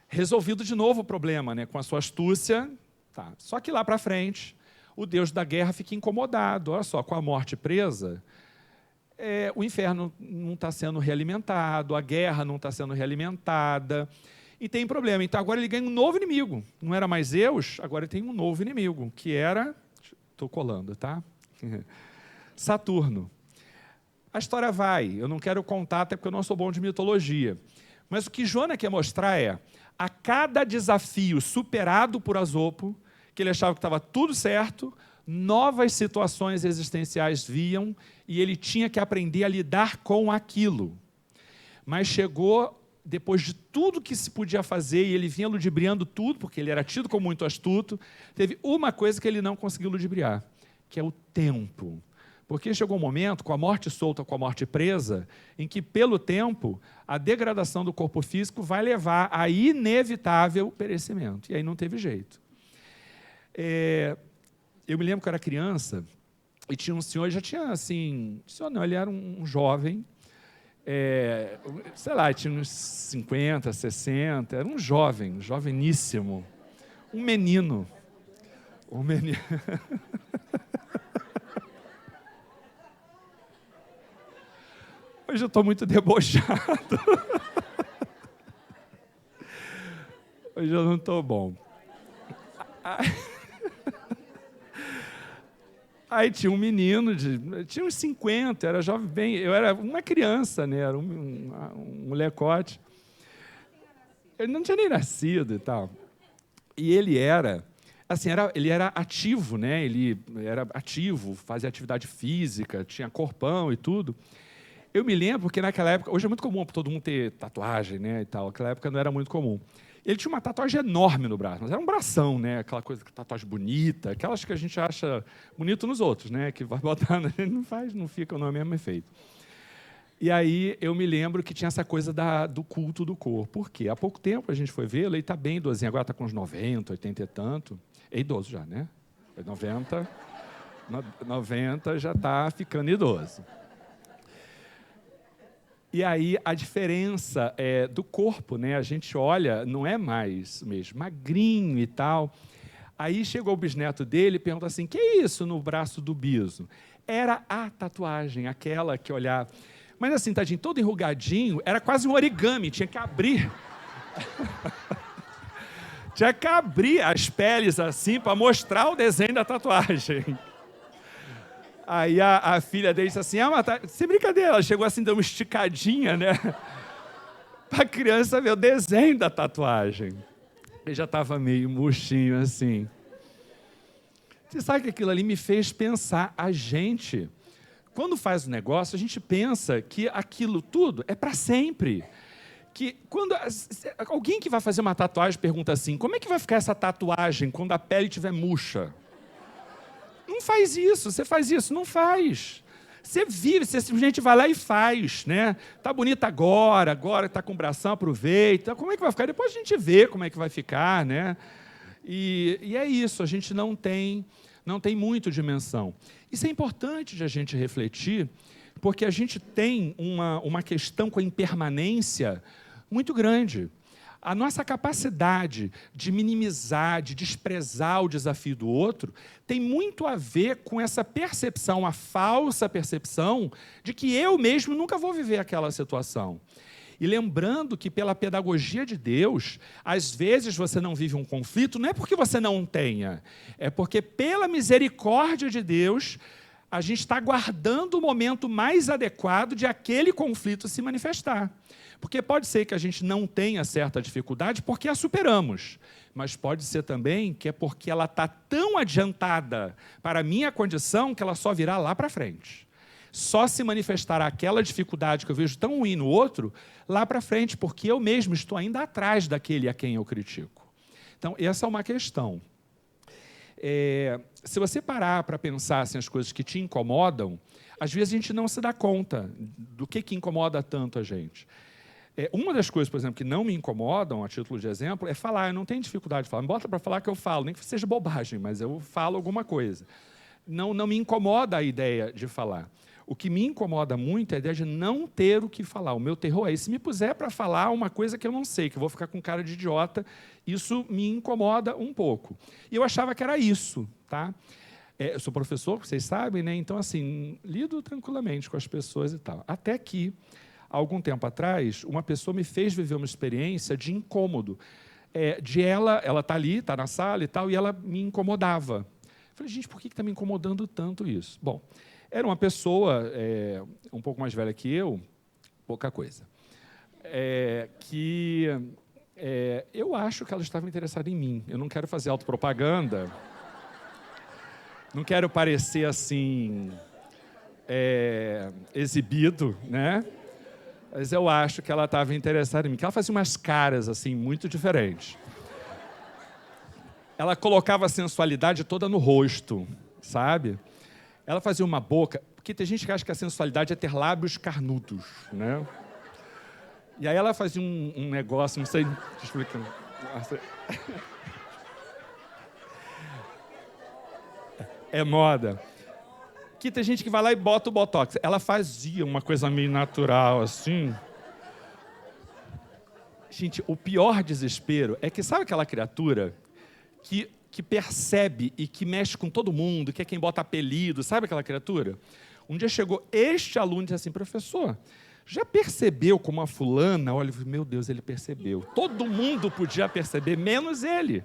Resolvido de novo o problema, né, com a sua astúcia. Tá. Só que lá para frente, o deus da guerra fica incomodado. Olha só, com a morte presa, o inferno não está sendo realimentado, a guerra não está sendo realimentada, e tem problema. Então agora ele ganha um novo inimigo. Não era mais Zeus, agora ele tem um novo inimigo, que era... Estou colando, tá? Saturno. A história vai, eu não quero contar, até porque eu não sou bom de mitologia. Mas o que Joana quer mostrar é, a cada desafio superado por Asopo, que ele achava que estava tudo certo, novas situações existenciais vinham e ele tinha que aprender a lidar com aquilo. Mas chegou, depois de tudo que se podia fazer, e ele vinha ludibriando tudo, porque ele era tido como muito astuto, teve uma coisa que ele não conseguiu ludibriar, que é o tempo. Porque chegou um momento, com a morte solta, com a morte presa, em que, pelo tempo, a degradação do corpo físico vai levar a inevitável perecimento. E aí não teve jeito. Eu me lembro que eu era criança, e tinha um senhor, já tinha assim... Não, ele era um jovem, sei lá, tinha uns 50, 60, era um jovem, joveníssimo, um menino. Hoje eu estou muito debochado. Hoje eu não estou bom. Aí tinha um menino, tinha uns 50, era jovem, bem, eu era uma criança, né? Era um molecote. Ele não tinha nem nascido e tal. E ele era, assim, ele era ativo, né? Ele era ativo, fazia atividade física, tinha corpão e tudo. Eu me lembro que naquela época, hoje é muito comum todo mundo ter tatuagem, né? E tal. Naquela época não era muito comum. Ele tinha uma tatuagem enorme no braço, mas era um bração, né? Aquela coisa, tatuagem bonita, aquelas que a gente acha bonito nos outros, né? Que vai botar, não faz, não fica no mesmo efeito. E aí eu me lembro que tinha essa coisa do culto do corpo. Por quê? Há pouco tempo a gente foi vê-lo, ele está bem idosinho, agora está com uns 90, 80 e tanto. É idoso já, né? 90 já está ficando idoso. E aí a diferença do corpo, né? A gente olha, não é mais mesmo, magrinho e tal. Aí chegou o bisneto dele e perguntou assim, que é isso no braço do Biso? Era a tatuagem, aquela que olhava. Mas assim, tadinho, todo enrugadinho, era quase um origami, tinha que abrir. Tinha que abrir as peles assim para mostrar o desenho da tatuagem. Aí a filha dele disse assim, sem brincadeira, ela chegou assim, deu uma esticadinha, né? Para a criança ver o desenho da tatuagem. Ele já estava meio murchinho assim. Você sabe que aquilo ali me fez pensar, a gente, quando faz o negócio, a gente pensa que aquilo tudo é para sempre. Que quando alguém que vai fazer uma tatuagem pergunta assim, como é que vai ficar essa tatuagem quando a pele estiver murcha? Não faz isso, você faz isso, não faz. Você vive, você simplesmente vai lá e faz, né? Tá bonita agora está com o bração, aproveita. Como é que vai ficar? Depois a gente vê como é que vai ficar, né? E é isso, a gente não tem muito dimensão. Isso é importante de a gente refletir, porque a gente tem uma questão com a impermanência muito grande. A nossa capacidade de minimizar, de desprezar o desafio do outro, tem muito a ver com essa percepção, a falsa percepção, de que eu mesmo nunca vou viver aquela situação. E lembrando que, pela pedagogia de Deus, às vezes você não vive um conflito, não é porque você não tenha, é porque, pela misericórdia de Deus, a gente está aguardando o momento mais adequado de aquele conflito se manifestar. Porque pode ser que a gente não tenha certa dificuldade porque a superamos, mas pode ser também que é porque ela está tão adiantada para a minha condição que ela só virá lá para frente. Só se manifestará aquela dificuldade que eu vejo tão ruim no outro lá para frente, porque eu mesmo estou ainda atrás daquele a quem eu critico. Então, essa é uma questão. Se você parar para pensar assim, as coisas que te incomodam, às vezes a gente não se dá conta do que incomoda tanto a gente. Uma das coisas, por exemplo, que não me incomodam, a título de exemplo, é falar. Eu não tenho dificuldade de falar. Me bota para falar que eu falo, nem que seja bobagem, mas eu falo alguma coisa. Não me incomoda a ideia de falar. O que me incomoda muito é a ideia de não ter o que falar. O meu terror é, se me puser para falar uma coisa que eu não sei, que eu vou ficar com cara de idiota, isso me incomoda um pouco. E eu achava que era isso, tá? Eu sou professor, vocês sabem, né? Então, assim, lido tranquilamente com as pessoas e tal. Até que, há algum tempo atrás, uma pessoa me fez viver uma experiência de incômodo. De ela está ali, está na sala e tal, e ela me incomodava. Eu falei, gente, por que está me incomodando tanto isso? Bom, era uma pessoa um pouco mais velha que eu, pouca coisa, que eu acho que ela estava interessada em mim. Eu não quero fazer autopropaganda, não quero parecer assim, exibido, né? Mas eu acho que ela estava interessada em mim, que ela fazia umas caras assim, muito diferentes. Ela colocava a sensualidade toda no rosto, sabe? Ela fazia uma boca, porque tem gente que acha que a sensualidade é ter lábios carnudos, né? E aí ela fazia um negócio, não sei, te explicando. É moda. Que tem gente que vai lá e bota o botox. Ela fazia uma coisa meio natural, assim. Gente, o pior desespero é que, sabe aquela criatura que percebe e que mexe com todo mundo, que é quem bota apelido, sabe aquela criatura? Um dia chegou este aluno e disse assim, professor, já percebeu como a fulana... Olha, meu Deus, ele percebeu. Todo mundo podia perceber, menos ele.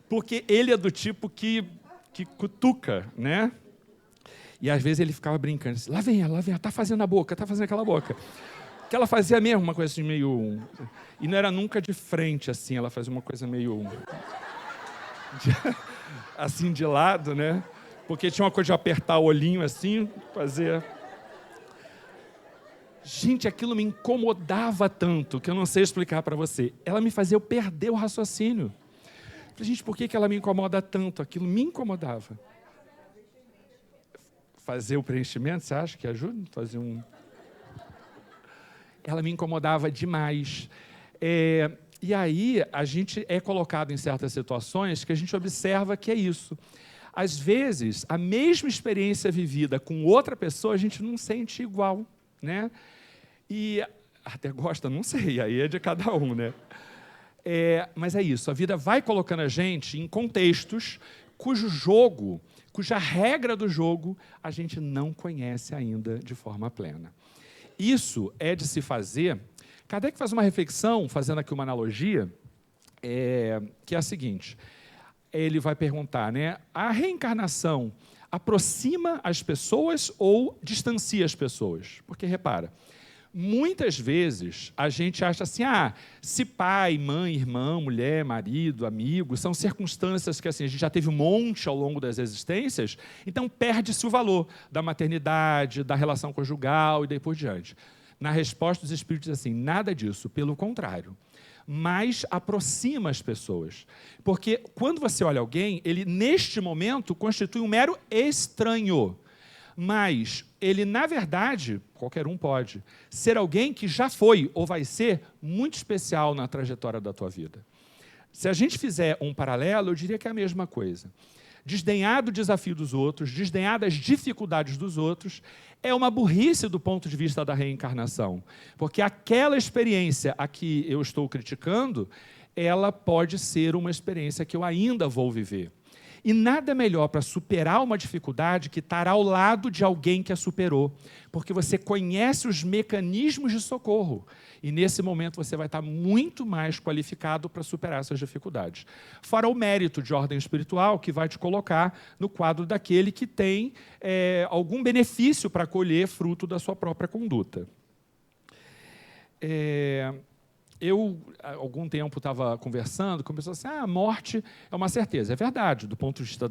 Porque ele é do tipo que cutuca, né? E às vezes ele ficava brincando assim, lá vem ela, está fazendo a boca, está fazendo aquela boca. Que ela fazia mesmo uma coisa assim meio... E não era nunca de frente, assim, ela fazia uma coisa meio... assim, de lado, né? Porque tinha uma coisa de apertar o olhinho assim, fazer... Gente, aquilo me incomodava tanto, que eu não sei explicar para você. Ela me fazia eu perder o raciocínio. Eu falei, gente, por que ela me incomoda tanto? Aquilo me incomodava. Fazer o preenchimento, você acha que ajuda? Fazer um... Ela me incomodava demais. E aí, a gente é colocado em certas situações que a gente observa que é isso. Às vezes, a mesma experiência vivida com outra pessoa, a gente não sente igual, né? E até gosta, não sei, aí é de cada um, né? Mas é isso, a vida vai colocando a gente em contextos cuja regra do jogo a gente não conhece ainda de forma plena. Isso é de se fazer... Kardec faz uma reflexão, fazendo aqui uma analogia, que é a seguinte, ele vai perguntar, né, a reencarnação aproxima as pessoas ou distancia as pessoas? Porque, repara, muitas vezes a gente acha assim, se pai, mãe, irmão, mulher, marido, amigo, são circunstâncias que assim, a gente já teve um monte ao longo das existências, então perde-se o valor da maternidade, da relação conjugal e daí por diante. Na resposta dos espíritos, assim, nada disso, pelo contrário. Mas aproxima as pessoas. Porque quando você olha alguém, ele, neste momento, constitui um mero estranho. Mas ele, na verdade, qualquer um pode, ser alguém que já foi ou vai ser muito especial na trajetória da tua vida. Se a gente fizer um paralelo, eu diria que é a mesma coisa. Desdenhar do desafio dos outros, desdenhar das dificuldades dos outros, é uma burrice do ponto de vista da reencarnação. Porque aquela experiência a que eu estou criticando, ela pode ser uma experiência que eu ainda vou viver. E nada melhor para superar uma dificuldade que estar ao lado de alguém que a superou, porque você conhece os mecanismos de socorro, e nesse momento você vai estar muito mais qualificado para superar essas dificuldades. Fora o mérito de ordem espiritual, que vai te colocar no quadro daquele que tem algum benefício para colher fruto da sua própria conduta. Eu, há algum tempo, estava conversando com pessoas assim, a morte é uma certeza. É verdade, do ponto de vista,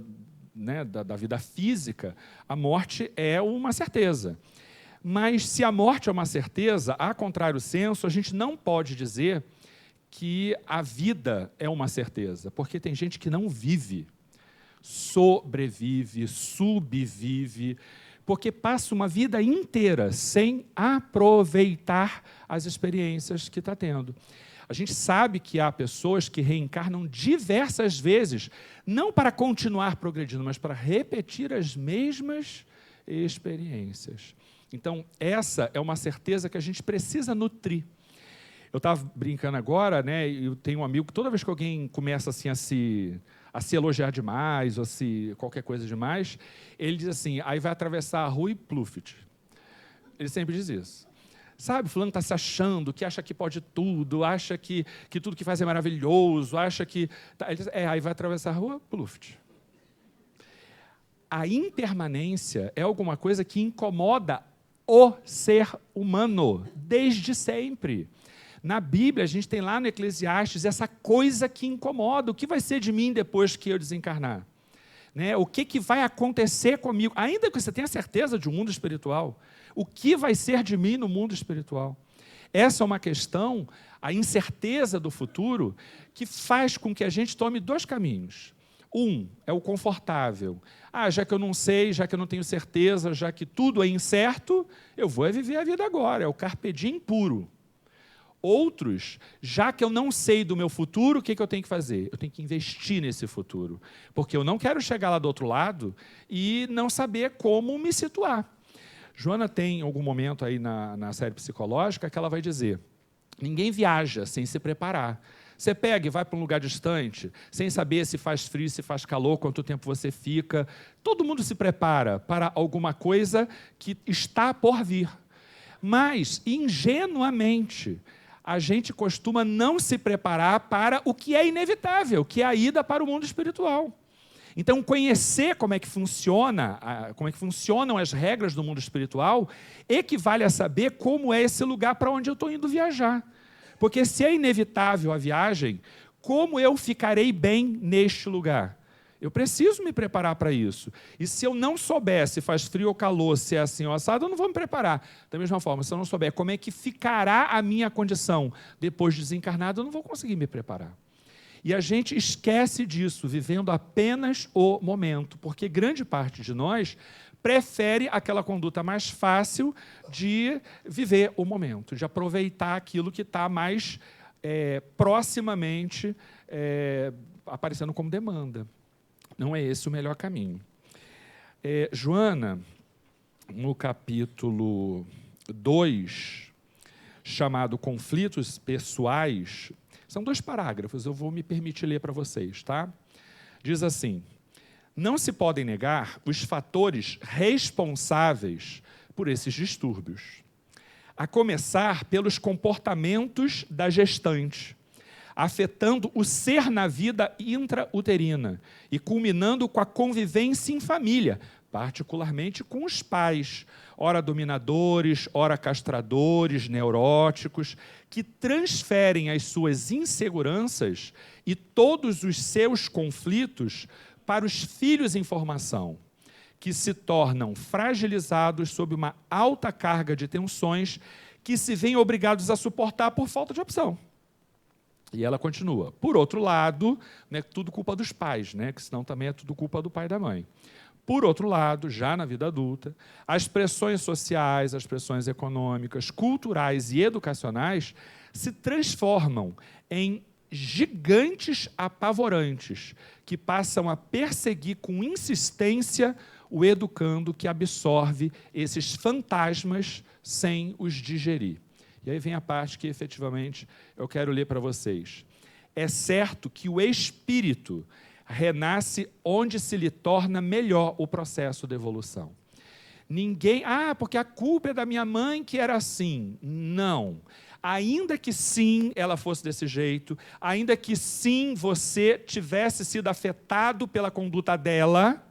né, da vida física, a morte é uma certeza. Mas, se a morte é uma certeza, a contrário senso, a gente não pode dizer que a vida é uma certeza, porque tem gente que não vive, sobrevive, subvive, porque passa uma vida inteira sem aproveitar as experiências que está tendo. A gente sabe que há pessoas que reencarnam diversas vezes, não para continuar progredindo, mas para repetir as mesmas experiências. Então, essa é uma certeza que a gente precisa nutrir. Eu estava brincando agora, né? Eu tenho um amigo que toda vez que alguém começa assim, a se elogiar demais, ou se qualquer coisa demais, ele diz assim, aí vai atravessar a rua e pluft. Ele sempre diz isso. Sabe, fulano está se achando, que acha que pode tudo, acha que tudo que faz é maravilhoso, acha que... Ele diz, aí vai atravessar a rua, pluft. A impermanência é alguma coisa que incomoda o ser humano, desde sempre. Na Bíblia, a gente tem lá no Eclesiastes essa coisa que incomoda. O que vai ser de mim depois que eu desencarnar? Né? O que vai acontecer comigo? Ainda que você tenha certeza de um mundo espiritual, o que vai ser de mim no mundo espiritual? Essa é uma questão, a incerteza do futuro, que faz com que a gente tome dois caminhos. Um é o confortável. Já que eu não sei, já que eu não tenho certeza, já que tudo é incerto, eu vou viver a vida agora, é o carpe diem puro. Outros, já que eu não sei do meu futuro, o que eu tenho que fazer? Eu tenho que investir nesse futuro, porque eu não quero chegar lá do outro lado e não saber como me situar. Joana tem algum momento aí na série psicológica que ela vai dizer, ninguém viaja sem se preparar. Você pega e vai para um lugar distante, sem saber se faz frio, se faz calor, quanto tempo você fica. Todo mundo se prepara para alguma coisa que está por vir. Mas, ingenuamente, a gente costuma não se preparar para o que é inevitável, que é a ida para o mundo espiritual. Então, conhecer como é que funcionam as regras do mundo espiritual, equivale a saber como é esse lugar para onde eu estou indo viajar. Porque se é inevitável a viagem, como eu ficarei bem neste lugar? Eu preciso me preparar para isso. E se eu não souber se faz frio ou calor, se é assim ou assado, eu não vou me preparar. Da mesma forma, se eu não souber como é que ficará a minha condição depois de desencarnado, eu não vou conseguir me preparar. E a gente esquece disso, vivendo apenas o momento, porque grande parte de nós prefere aquela conduta mais fácil de viver o momento, de aproveitar aquilo que está mais proximamente aparecendo como demanda. Não é esse o melhor caminho. Joana, no capítulo 2, chamado Conflitos Pessoais, são 2 parágrafos, eu vou me permitir ler para vocês, tá? Diz assim: não se podem negar os fatores responsáveis por esses distúrbios, a começar pelos comportamentos da gestante, afetando o ser na vida intrauterina e culminando com a convivência em família, particularmente com os pais, ora dominadores, ora castradores, neuróticos, que transferem as suas inseguranças e todos os seus conflitos para os filhos em formação, que se tornam fragilizados sob uma alta carga de tensões que se veem obrigados a suportar por falta de opção. E ela continua. Por outro lado, não é tudo culpa dos pais, né? Que senão também é tudo culpa do pai e da mãe. Por outro lado, já na vida adulta, as pressões sociais, as pressões econômicas, culturais e educacionais se transformam em gigantes apavorantes que passam a perseguir com insistência o educando que absorve esses fantasmas sem os digerir. E aí vem a parte que, efetivamente, eu quero ler para vocês. É certo que o espírito renasce onde se lhe torna melhor o processo de evolução. Ninguém... porque a culpa é da minha mãe que era assim. Não. Ainda que sim, ela fosse desse jeito, ainda que sim, você tivesse sido afetado pela conduta dela,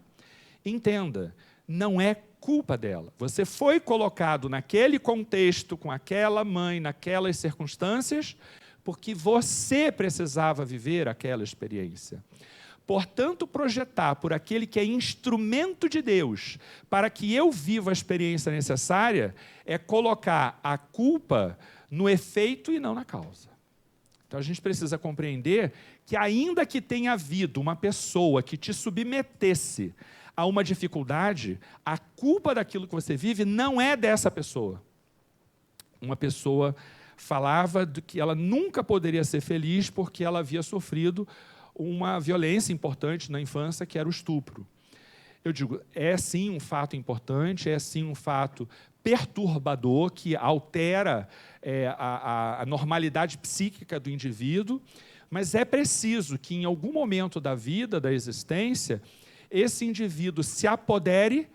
entenda, não é culpa dela. Você foi colocado naquele contexto, com aquela mãe, naquelas circunstâncias, porque você precisava viver aquela experiência. Portanto, projetar por aquele que é instrumento de Deus para que eu viva a experiência necessária é colocar a culpa no efeito e não na causa. Então, a gente precisa compreender que, ainda que tenha havido uma pessoa que te submetesse a uma dificuldade, a culpa daquilo que você vive não é dessa pessoa. Uma pessoa falava de que ela nunca poderia ser feliz porque ela havia sofrido uma violência importante na infância, que era o estupro. Eu digo, é sim um fato importante, é sim um fato perturbador, que altera a normalidade psíquica do indivíduo, mas é preciso que, em algum momento da vida, da existência, esse indivíduo se apodere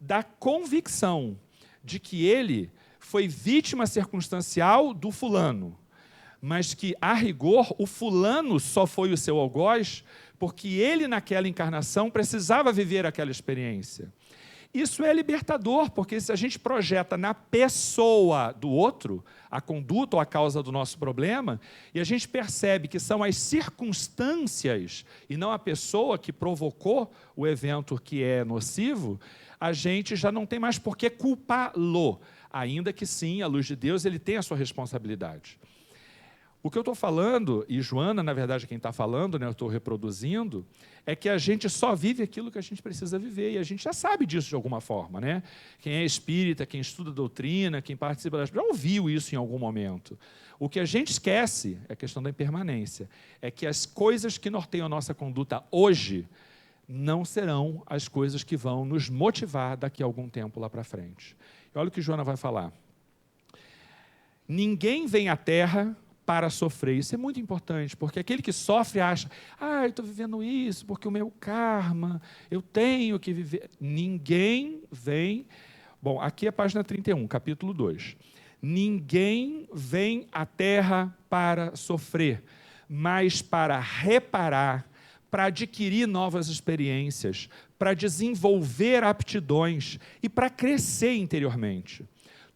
da convicção de que ele foi vítima circunstancial do fulano, mas que, a rigor, o fulano só foi o seu algoz porque ele, naquela encarnação, precisava viver aquela experiência. Isso é libertador, porque se a gente projeta na pessoa do outro a conduta ou a causa do nosso problema, e a gente percebe que são as circunstâncias e não a pessoa que provocou o evento que é nocivo, a gente já não tem mais por que culpá-lo, ainda que sim, à luz de Deus, ele tem a sua responsabilidade. O que eu estou falando, e Joana, na verdade, quem está falando, né, eu estou reproduzindo, é que a gente só vive aquilo que a gente precisa viver, e a gente já sabe disso de alguma forma, né? Quem é espírita, quem estuda doutrina, quem participa das... já ouviu isso em algum momento. O que a gente esquece é a questão da impermanência, é que as coisas que norteiam a nossa conduta hoje não serão as coisas que vão nos motivar daqui a algum tempo lá para frente. E olha o que Joana vai falar. Ninguém vem à Terra para sofrer. Isso é muito importante, porque aquele que sofre acha, eu estou vivendo isso porque o meu karma, eu tenho que viver. Ninguém vem Bom, aqui é a página 31, capítulo 2. Ninguém vem à Terra para sofrer, mas para reparar, para adquirir novas experiências, para desenvolver aptidões e para crescer interiormente.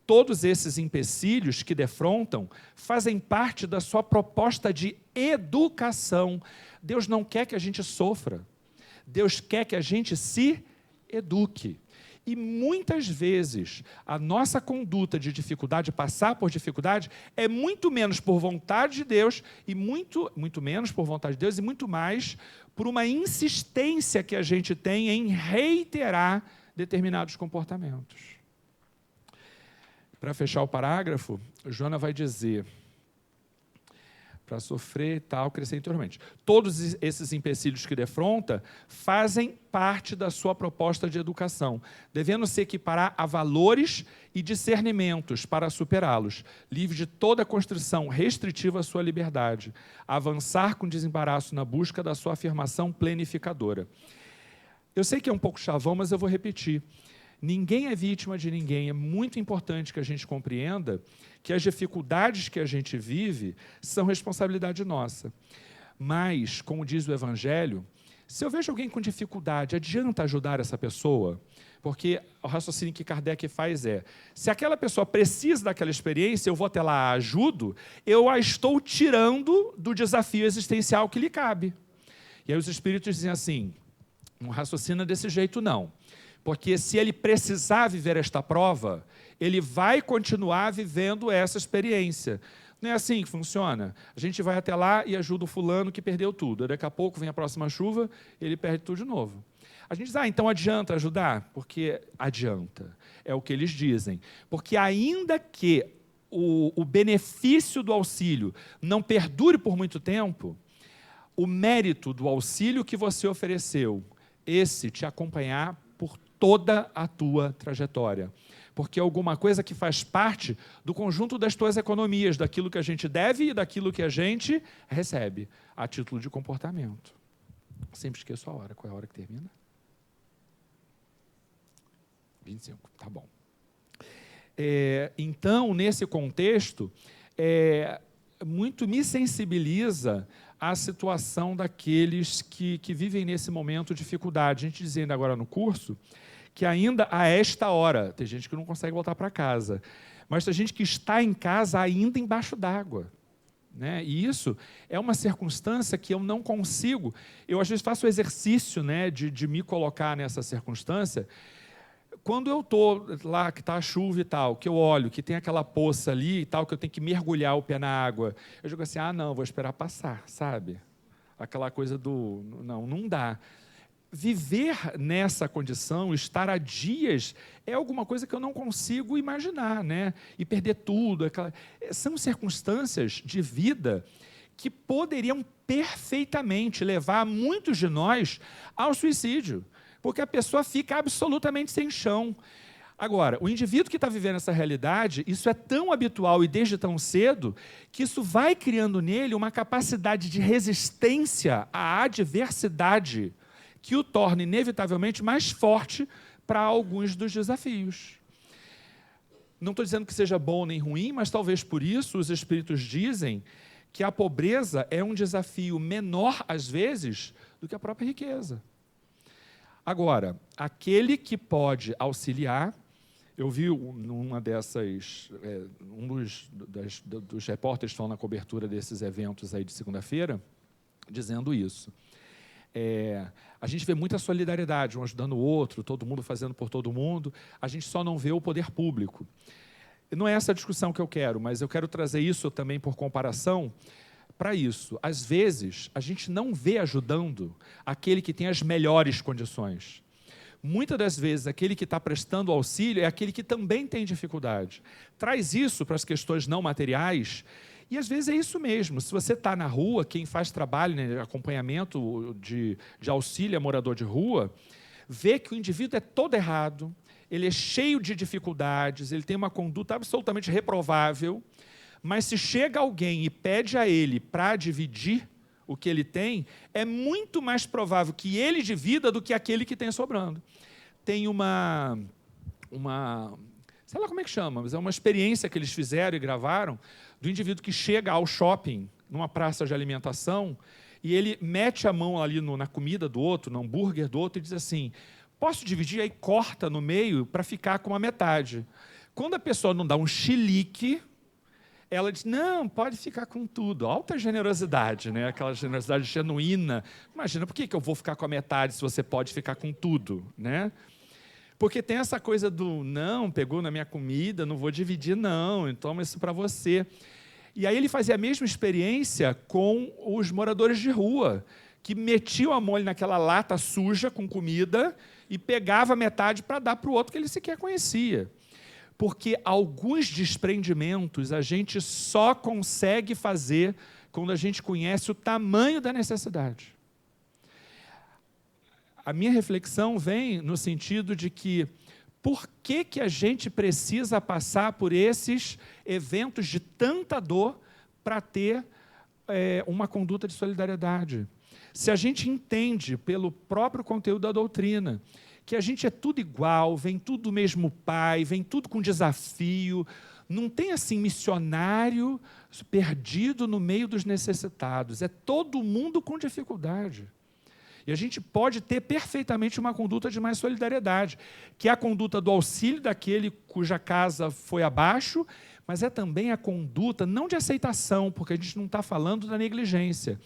Todos esses empecilhos que defrontam fazem parte da sua proposta de educação. Deus não quer que a gente sofra. Deus quer que a gente se eduque. E muitas vezes a nossa conduta de dificuldade, passar por dificuldade, é muito menos por vontade de Deus e muito menos por vontade de Deus e muito mais por uma insistência que a gente tem em reiterar determinados comportamentos. Para fechar o parágrafo, Jonas vai dizer: para sofrer e tal, crescer interiormente. Todos esses empecilhos que defronta fazem parte da sua proposta de educação, devendo se equiparar a valores e discernimentos para superá-los, livre de toda constrição restritiva à sua liberdade, avançar com desembaraço na busca da sua afirmação plenificadora. Eu sei que é um pouco chavão, mas eu vou repetir. Ninguém é vítima de ninguém. É muito importante que a gente compreenda que as dificuldades que a gente vive são responsabilidade nossa. Mas, como diz o Evangelho, se eu vejo alguém com dificuldade, adianta ajudar essa pessoa? Porque o raciocínio que Kardec faz é, se aquela pessoa precisa daquela experiência, eu vou até lá, ajudo, eu a estou tirando do desafio existencial que lhe cabe. E aí os espíritos dizem assim, não raciocina desse jeito não. Porque se ele precisar viver esta prova, ele vai continuar vivendo essa experiência. Não é assim que funciona? A gente vai até lá e ajuda o fulano que perdeu tudo. Daqui a pouco vem a próxima chuva, ele perde tudo de novo. A gente diz, então adianta ajudar? Porque adianta. É o que eles dizem. Porque ainda que o benefício do auxílio não perdure por muito tempo, o mérito do auxílio que você ofereceu, esse te acompanhar por toda a tua trajetória. Porque é alguma coisa que faz parte do conjunto das tuas economias, daquilo que a gente deve e daquilo que a gente recebe, a título de comportamento. Sempre esqueço a hora. Qual é a hora que termina? 25, tá bom. Então, nesse contexto, muito me sensibiliza a situação daqueles que vivem nesse momento de dificuldade. A gente dizia ainda agora no curso que ainda a esta hora, tem gente que não consegue voltar para casa, mas tem gente que está em casa ainda embaixo d'água. Né? E isso é uma circunstância que eu não consigo. Eu, às vezes, faço o exercício, né, de me colocar nessa circunstância. Quando eu estou lá, que está a chuva e tal, que eu olho, que tem aquela poça ali e tal, que eu tenho que mergulhar o pé na água, eu digo assim, não, vou esperar passar, sabe? Aquela coisa do, não dá. Viver nessa condição, estar há dias, é alguma coisa que eu não consigo imaginar, né? E perder tudo. São circunstâncias de vida que poderiam perfeitamente levar muitos de nós ao suicídio, porque a pessoa fica absolutamente sem chão. Agora, o indivíduo que está vivendo essa realidade, isso é tão habitual e desde tão cedo, que isso vai criando nele uma capacidade de resistência à adversidade, que o torna inevitavelmente mais forte para alguns dos desafios. Não estou dizendo que seja bom nem ruim, mas talvez por isso os espíritos dizem que a pobreza é um desafio menor, às vezes, do que a própria riqueza. Agora, aquele que pode auxiliar, eu vi numa dessas, dos repórteres que estão na cobertura desses eventos aí de segunda-feira, dizendo isso. A gente vê muita solidariedade, um ajudando o outro, todo mundo fazendo por todo mundo, a gente só não vê o poder público. Não é essa a discussão que eu quero, mas eu quero trazer isso também por comparação para isso. Às vezes, a gente não vê ajudando aquele que tem as melhores condições. Muitas das vezes, aquele que está prestando auxílio é aquele que também tem dificuldade. Traz isso para as questões não materiais. E, às vezes, é isso mesmo. Se você está na rua, quem faz trabalho, né, acompanhamento de auxílio a morador de rua, vê que o indivíduo é todo errado, ele é cheio de dificuldades, ele tem uma conduta absolutamente reprovável, mas se chega alguém e pede a ele para dividir o que ele tem, é muito mais provável que ele divida do que aquele que tem sobrando. Tem uma sei lá como é que chama, mas é uma experiência que eles fizeram e gravaram do indivíduo que chega ao shopping, numa praça de alimentação, e ele mete a mão ali na comida do outro, no hambúrguer do outro, e diz assim, posso dividir? Aí corta no meio para ficar com a metade. Quando a pessoa não dá um chilique, ela diz, não, pode ficar com tudo. Alta generosidade, né? Aquela generosidade genuína. Imagina, por que eu vou ficar com a metade se você pode ficar com tudo, né? Porque tem essa coisa do, não, pegou na minha comida, não vou dividir, não, toma isso para você. E aí ele fazia a mesma experiência com os moradores de rua, que metiam a mão naquela lata suja com comida e pegava metade para dar para o outro que ele sequer conhecia. Porque alguns desprendimentos a gente só consegue fazer quando a gente conhece o tamanho da necessidade. A minha reflexão vem no sentido de que por que a gente precisa passar por esses eventos de tanta dor para ter uma conduta de solidariedade? Se a gente entende pelo próprio conteúdo da doutrina que a gente é tudo igual, vem tudo do mesmo pai, vem tudo com desafio, não tem assim missionário perdido no meio dos necessitados, é todo mundo com dificuldade. E a gente pode ter perfeitamente uma conduta de mais solidariedade, que é a conduta do auxílio daquele cuja casa foi abaixo, mas é também a conduta, não de aceitação, porque a gente não está falando da negligência,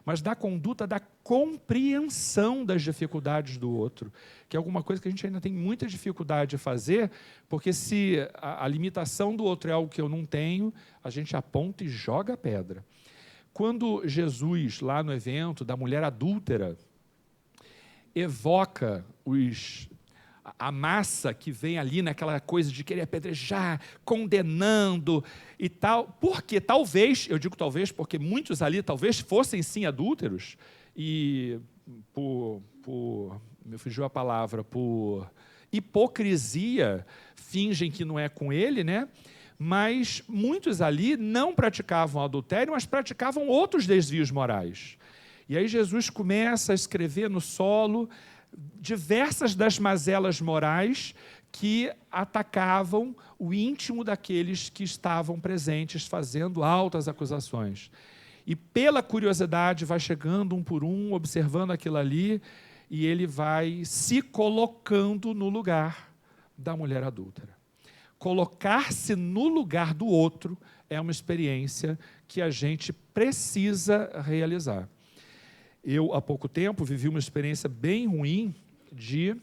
mas da conduta da compreensão das dificuldades do outro, que é alguma coisa que a gente ainda tem muita dificuldade de fazer, porque se a limitação do outro é algo que eu não tenho, a gente aponta e joga a pedra. Quando Jesus, lá no evento da mulher adúltera, evoca a massa que vem ali naquela coisa de querer apedrejar, condenando e tal, porque talvez, eu digo talvez, porque muitos ali talvez fossem sim adúlteros, e me fugiu a palavra, por hipocrisia, fingem que não é com ele, né? Mas muitos ali não praticavam adultério, mas praticavam outros desvios morais. E aí Jesus começa a escrever no solo diversas das mazelas morais que atacavam o íntimo daqueles que estavam presentes, fazendo altas acusações. E pela curiosidade vai chegando um por um, observando aquilo ali, e ele vai se colocando no lugar da mulher adúltera. Colocar-se no lugar do outro é uma experiência que a gente precisa realizar. Eu, há pouco tempo, vivi uma experiência bem ruim de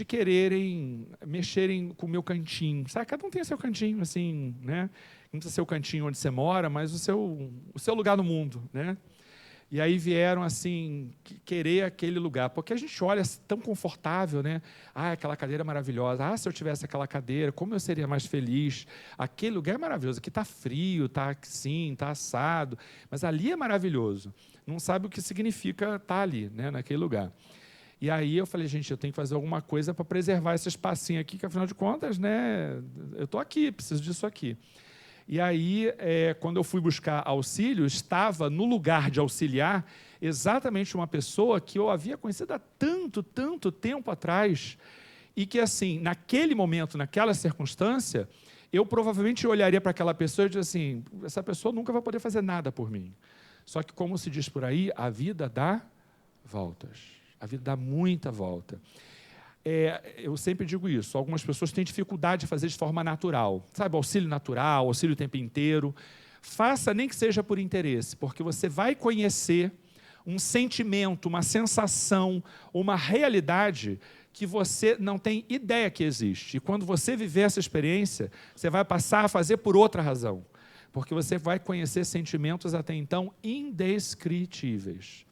quererem mexerem com o meu cantinho. Sabe? Cada um tem seu cantinho, assim, né? Não precisa ser o cantinho onde você mora, mas o seu lugar no mundo, né? E aí vieram, assim, querer aquele lugar. Porque a gente olha tão confortável, né? Ah, aquela cadeira maravilhosa. Ah, se eu tivesse aquela cadeira, como eu seria mais feliz. Aquele lugar é maravilhoso. Aqui está frio, está assim, está assado. Mas ali é maravilhoso. Não sabe o que significa estar ali, né? Naquele lugar. E aí eu falei, gente, eu tenho que fazer alguma coisa para preservar esse espacinho aqui, que, afinal de contas, né? Eu estou aqui, preciso disso aqui. E aí, quando eu fui buscar auxílio, estava no lugar de auxiliar exatamente uma pessoa que eu havia conhecido há tanto tempo atrás, e que, assim, naquele momento, naquela circunstância, eu provavelmente olharia para aquela pessoa e diria assim, essa pessoa nunca vai poder fazer nada por mim. Só que, como se diz por aí, a vida dá voltas. A vida dá muita volta. Eu sempre digo isso, algumas pessoas têm dificuldade de fazer de forma natural, sabe, auxílio natural, auxílio o tempo inteiro. Faça nem que seja por interesse, porque você vai conhecer um sentimento, uma sensação, uma realidade que você não tem ideia que existe. E quando você viver essa experiência, você vai passar a fazer por outra razão, porque você vai conhecer sentimentos até então indescritíveis.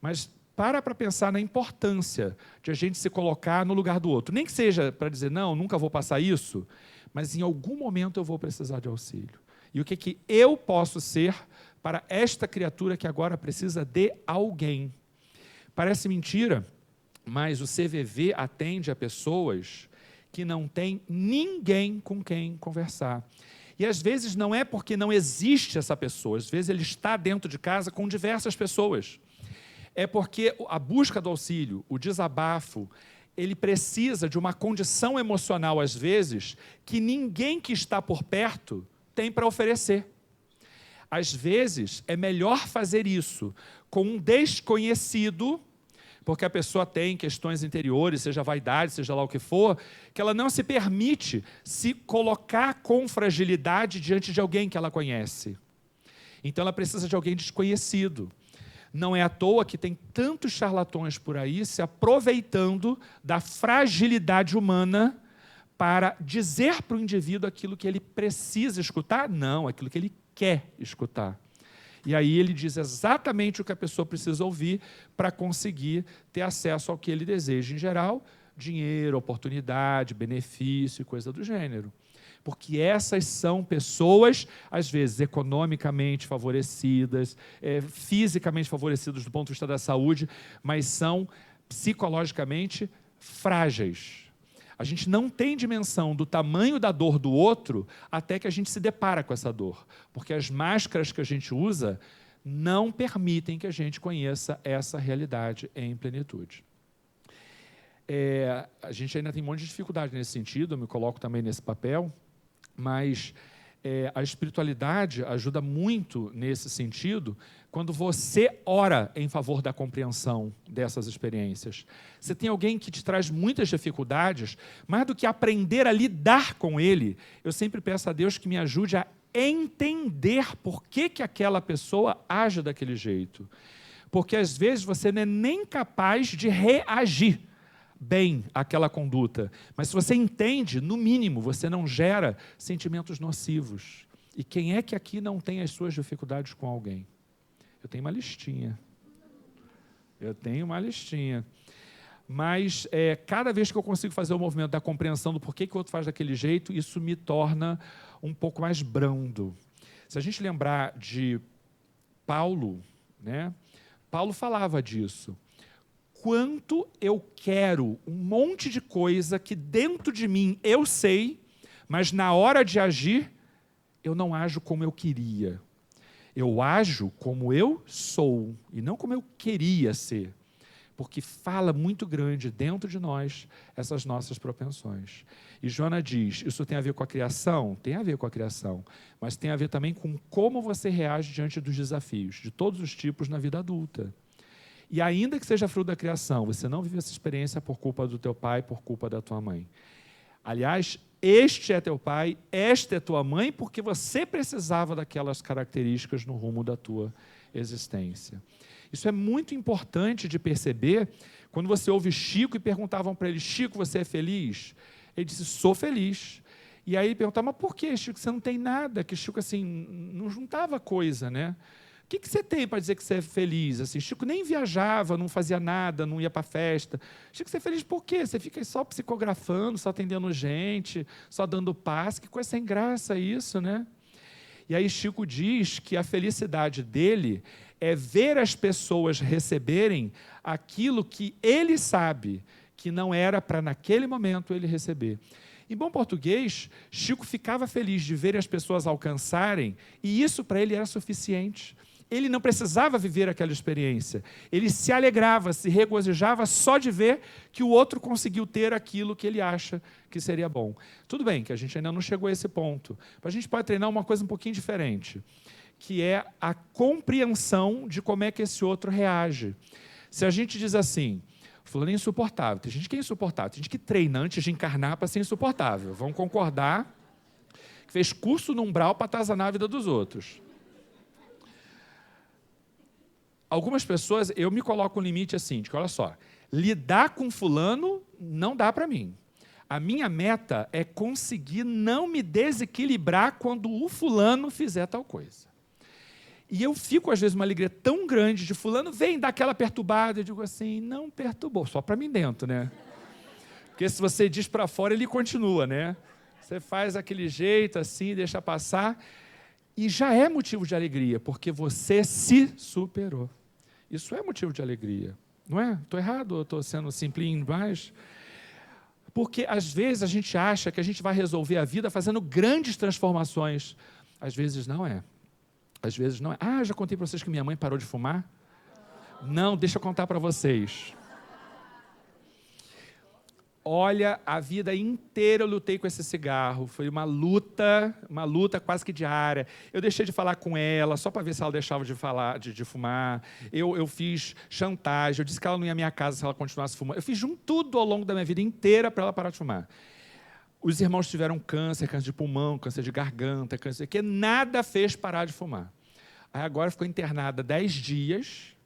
Mas para pensar na importância de a gente se colocar no lugar do outro. Nem que seja para dizer, não, nunca vou passar isso, mas em algum momento eu vou precisar de auxílio. E o que eu posso ser para esta criatura que agora precisa de alguém? Parece mentira, mas o CVV atende a pessoas que não têm ninguém com quem conversar. E às vezes não é porque não existe essa pessoa, às vezes ele está dentro de casa com diversas pessoas. É porque a busca do auxílio, o desabafo, ele precisa de uma condição emocional, às vezes, que ninguém que está por perto tem para oferecer. Às vezes, é melhor fazer isso com um desconhecido, porque a pessoa tem questões interiores, seja vaidade, seja lá o que for, que ela não se permite se colocar com fragilidade diante de alguém que ela conhece. Então, ela precisa de alguém desconhecido. Não é à toa que tem tantos charlatões por aí se aproveitando da fragilidade humana para dizer para o indivíduo aquilo que ele precisa escutar? Não, aquilo que ele quer escutar. E aí ele diz exatamente o que a pessoa precisa ouvir para conseguir ter acesso ao que ele deseja. Em geral, dinheiro, oportunidade, benefício e coisa do gênero. Porque essas são pessoas, às vezes, economicamente favorecidas, fisicamente favorecidas do ponto de vista da saúde, mas são psicologicamente frágeis. A gente não tem dimensão do tamanho da dor do outro até que a gente se depara com essa dor. Porque as máscaras que a gente usa não permitem que a gente conheça essa realidade em plenitude. A gente ainda tem um monte de dificuldade nesse sentido, eu me coloco também nesse papel, mas a espiritualidade ajuda muito nesse sentido quando você ora em favor da compreensão dessas experiências. Você tem alguém que te traz muitas dificuldades, mais do que aprender a lidar com ele, eu sempre peço a Deus que me ajude a entender por que aquela pessoa age daquele jeito. Porque, às vezes, você não é nem capaz de reagir bem àquela conduta. Mas, se você entende, no mínimo, você não gera sentimentos nocivos. E quem é que aqui não tem as suas dificuldades com alguém? Eu tenho uma listinha. Mas, cada vez que eu consigo fazer o movimento da compreensão do porquê que o outro faz daquele jeito, isso me torna um pouco mais brando. Se a gente lembrar de Paulo, né? Paulo falava disso. Quanto eu quero um monte de coisa que dentro de mim eu sei, mas na hora de agir, eu não ajo como eu queria. Eu ajo como eu sou e não como eu queria ser. Porque fala muito grande dentro de nós essas nossas propensões. E Joana diz, isso tem a ver com a criação? Tem a ver com a criação, mas tem a ver também com como você reage diante dos desafios, de todos os tipos na vida adulta. E ainda que seja fruto da criação, você não vive essa experiência por culpa do teu pai, por culpa da tua mãe. Aliás, este é teu pai, esta é tua mãe, porque você precisava daquelas características no rumo da tua existência. Isso é muito importante de perceber quando você ouve Chico e perguntavam para ele, Chico, você é feliz? Ele disse, sou feliz. E aí perguntava, mas por que, Chico? Você não tem nada? Que Chico, assim, não juntava coisa, né? O que você tem para dizer que você é feliz? Assim, Chico nem viajava, não fazia nada, não ia para festa. Chico, você é feliz por quê? Você fica só psicografando, só atendendo gente, só dando passe. Que coisa sem graça isso, né? E aí Chico diz que a felicidade dele é ver as pessoas receberem aquilo que ele sabe que não era para, naquele momento, ele receber. Em bom português, Chico ficava feliz de ver as pessoas alcançarem, e isso para ele era suficiente. Ele não precisava viver aquela experiência. Ele se alegrava, se regozijava só de ver que o outro conseguiu ter aquilo que ele acha que seria bom. Tudo bem que a gente ainda não chegou a esse ponto. Mas a gente pode treinar uma coisa um pouquinho diferente, que é a compreensão de como é que esse outro reage. Se a gente diz assim, fulano é insuportável, tem gente que é insuportável, tem gente que treina antes de encarnar para ser insuportável. Vamos concordar que fez curso no umbral para atazanar a vida dos outros. Algumas pessoas, eu me coloco um limite assim, de que, olha só, lidar com fulano não dá para mim. A minha meta é conseguir não me desequilibrar quando o fulano fizer tal coisa. E eu fico, às vezes, uma alegria tão grande de fulano, vem dar aquela perturbada, eu digo assim, não perturbou, só para mim dentro, né? Porque se você diz para fora, ele continua, né? Você faz aquele jeito assim, deixa passar, e já é motivo de alegria, porque você se superou. Isso é motivo de alegria, não é? Estou errado ou estou sendo simplinho demais? Porque, às vezes, a gente acha que a gente vai resolver a vida fazendo grandes transformações. Às vezes, não é. Às vezes, não é. Ah, já contei para vocês que minha mãe parou de fumar? Não, deixa eu contar para vocês. Olha, a vida inteira eu lutei com esse cigarro. Foi uma luta quase que diária. Eu deixei de falar com ela, só para ver se ela deixava de fumar. Eu fiz chantagem, eu disse que ela não ia à minha casa se ela continuasse fumando. Eu fiz tudo ao longo da minha vida inteira para ela parar de fumar. Os irmãos tiveram câncer de pulmão, câncer de garganta, câncer que nada fez parar de fumar. Aí agora ficou internada 10 dias,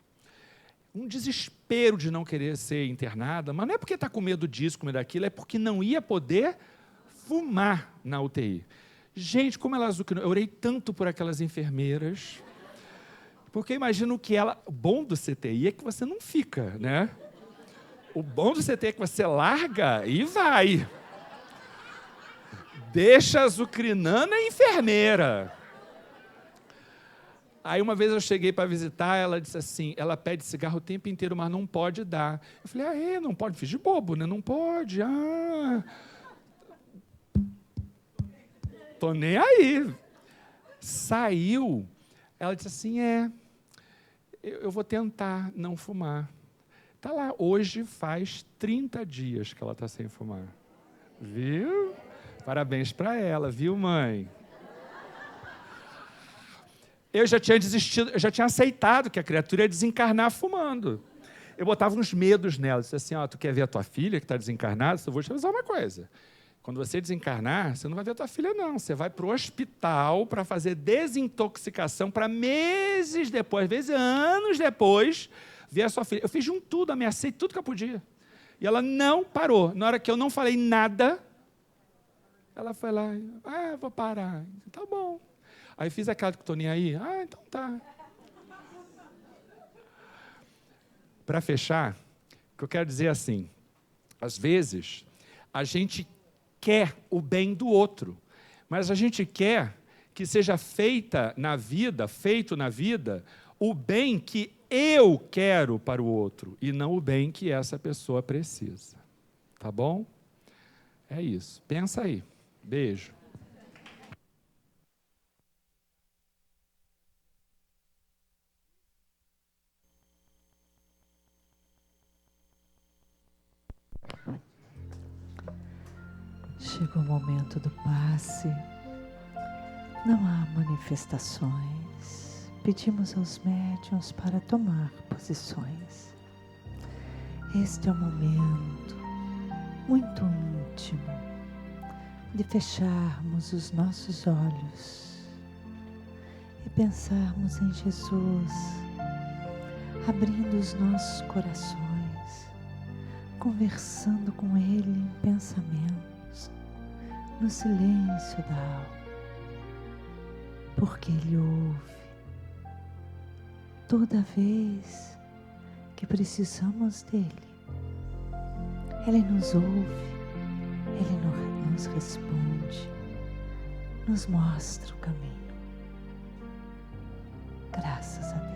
um desespero de não querer ser internada, mas não é porque está com medo disso, com medo daquilo, é porque não ia poder fumar na UTI. Gente, como ela azucrinou, eu orei tanto por aquelas enfermeiras, porque eu imagino que o bom do CTI é que você não fica, né? O bom do CTI é que você larga e vai. Deixa azucrinando a enfermeira. Aí uma vez eu cheguei para visitar, ela disse assim, ela pede cigarro o tempo inteiro, mas não pode dar. Eu falei, não pode? Fiz de bobo, né? Não pode. Tô nem aí. Saiu, ela disse assim, eu vou tentar não fumar. Tá lá, hoje faz 30 dias que ela está sem fumar. Viu? Parabéns para ela, viu, mãe? Eu já tinha desistido, eu já tinha aceitado que a criatura ia desencarnar fumando. Eu botava uns medos nela, disse assim, tu quer ver a tua filha que está desencarnada? Eu vou te avisar uma coisa. Quando você desencarnar, você não vai ver a tua filha, não. Você vai para o hospital para fazer desintoxicação para meses depois, às vezes anos depois, ver a sua filha. Eu fiz de tudo, ameacei tudo que eu podia. E ela não parou. Na hora que eu não falei nada, ela foi lá, vou parar. Tá bom. Aí fiz aquela que estou nem aí. Então tá. Para fechar, o que eu quero dizer é assim, às vezes, a gente quer o bem do outro, mas a gente quer que seja feito na vida, o bem que eu quero para o outro, e não o bem que essa pessoa precisa. Tá bom? É isso. Pensa aí. Beijo. Chegou o momento do passe. Não há manifestações. Pedimos aos médiuns para tomar posições. Este é um momento muito íntimo de fecharmos os nossos olhos e pensarmos em Jesus, abrindo os nossos corações, conversando com Ele em pensamentos, no silêncio da alma, porque Ele ouve toda vez que precisamos dEle. Ele nos ouve, Ele nos responde, nos mostra o caminho. Graças a Deus.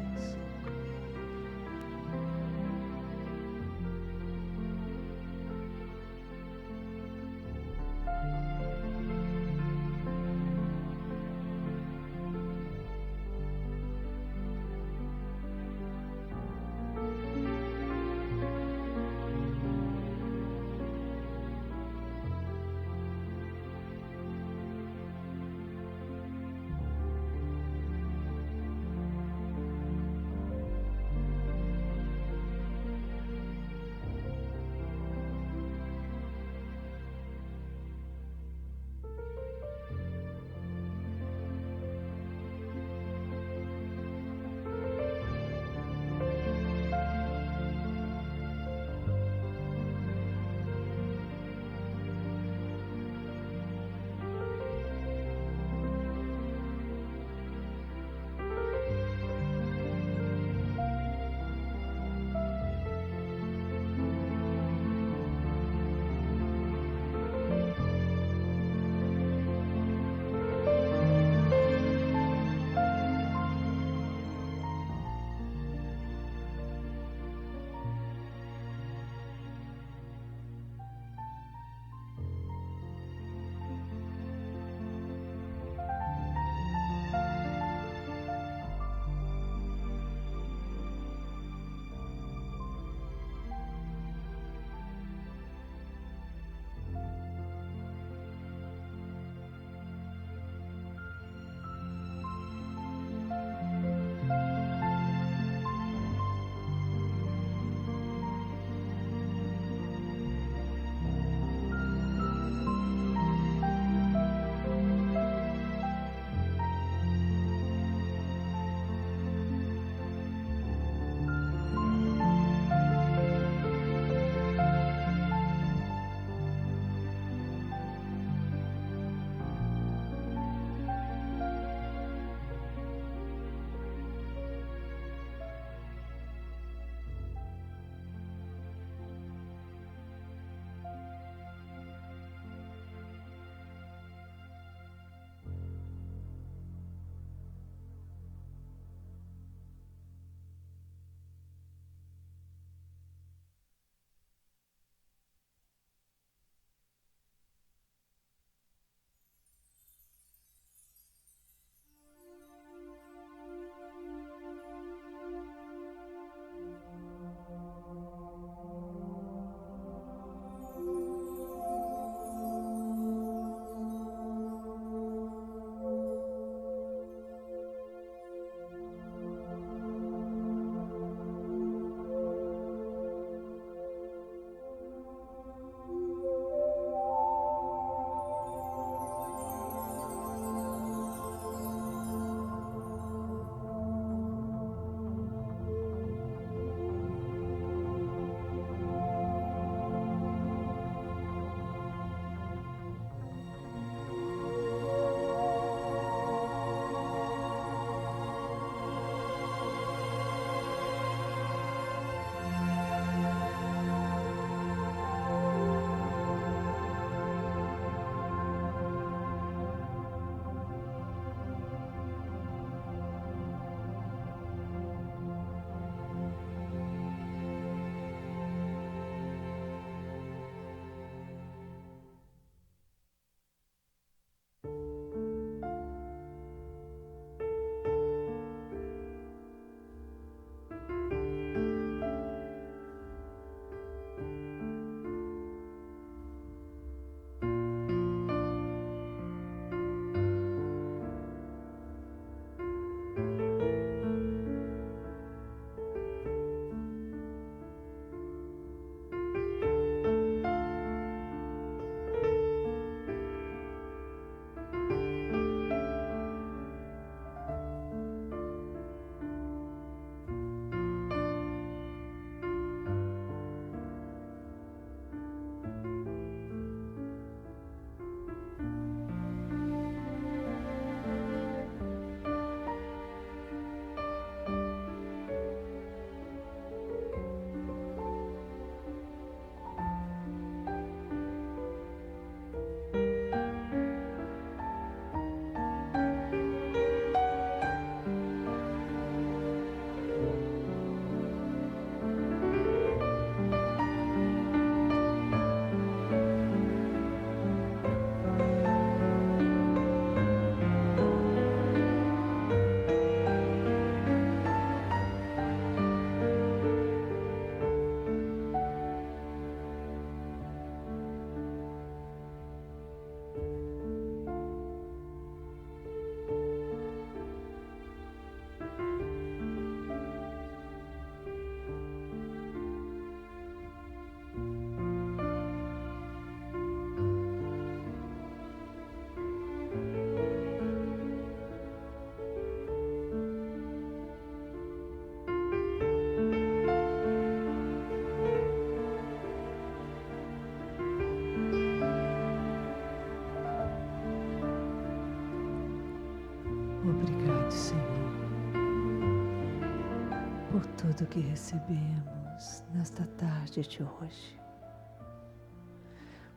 tudo que recebemos nesta tarde de hoje,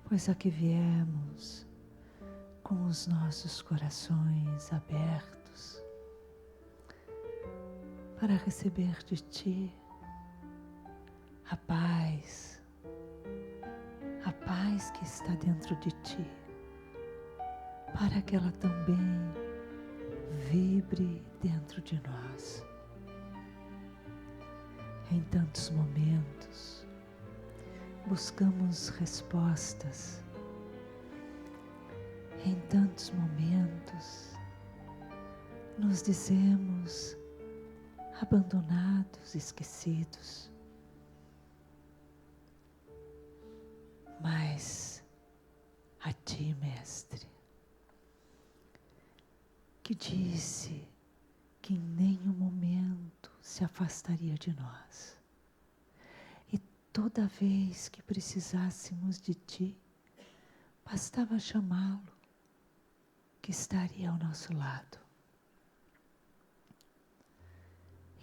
pois aqui viemos com os nossos corações abertos para receber de Ti a paz que está dentro de Ti, para que ela também vibre dentro de nós. Em tantos momentos, buscamos respostas. Em tantos momentos, nos dizemos abandonados, esquecidos. Mas a Ti, Mestre, que disse que em nenhum momento se afastaria de nós. E toda vez que precisássemos de Ti, bastava chamá-lo, que estaria ao nosso lado.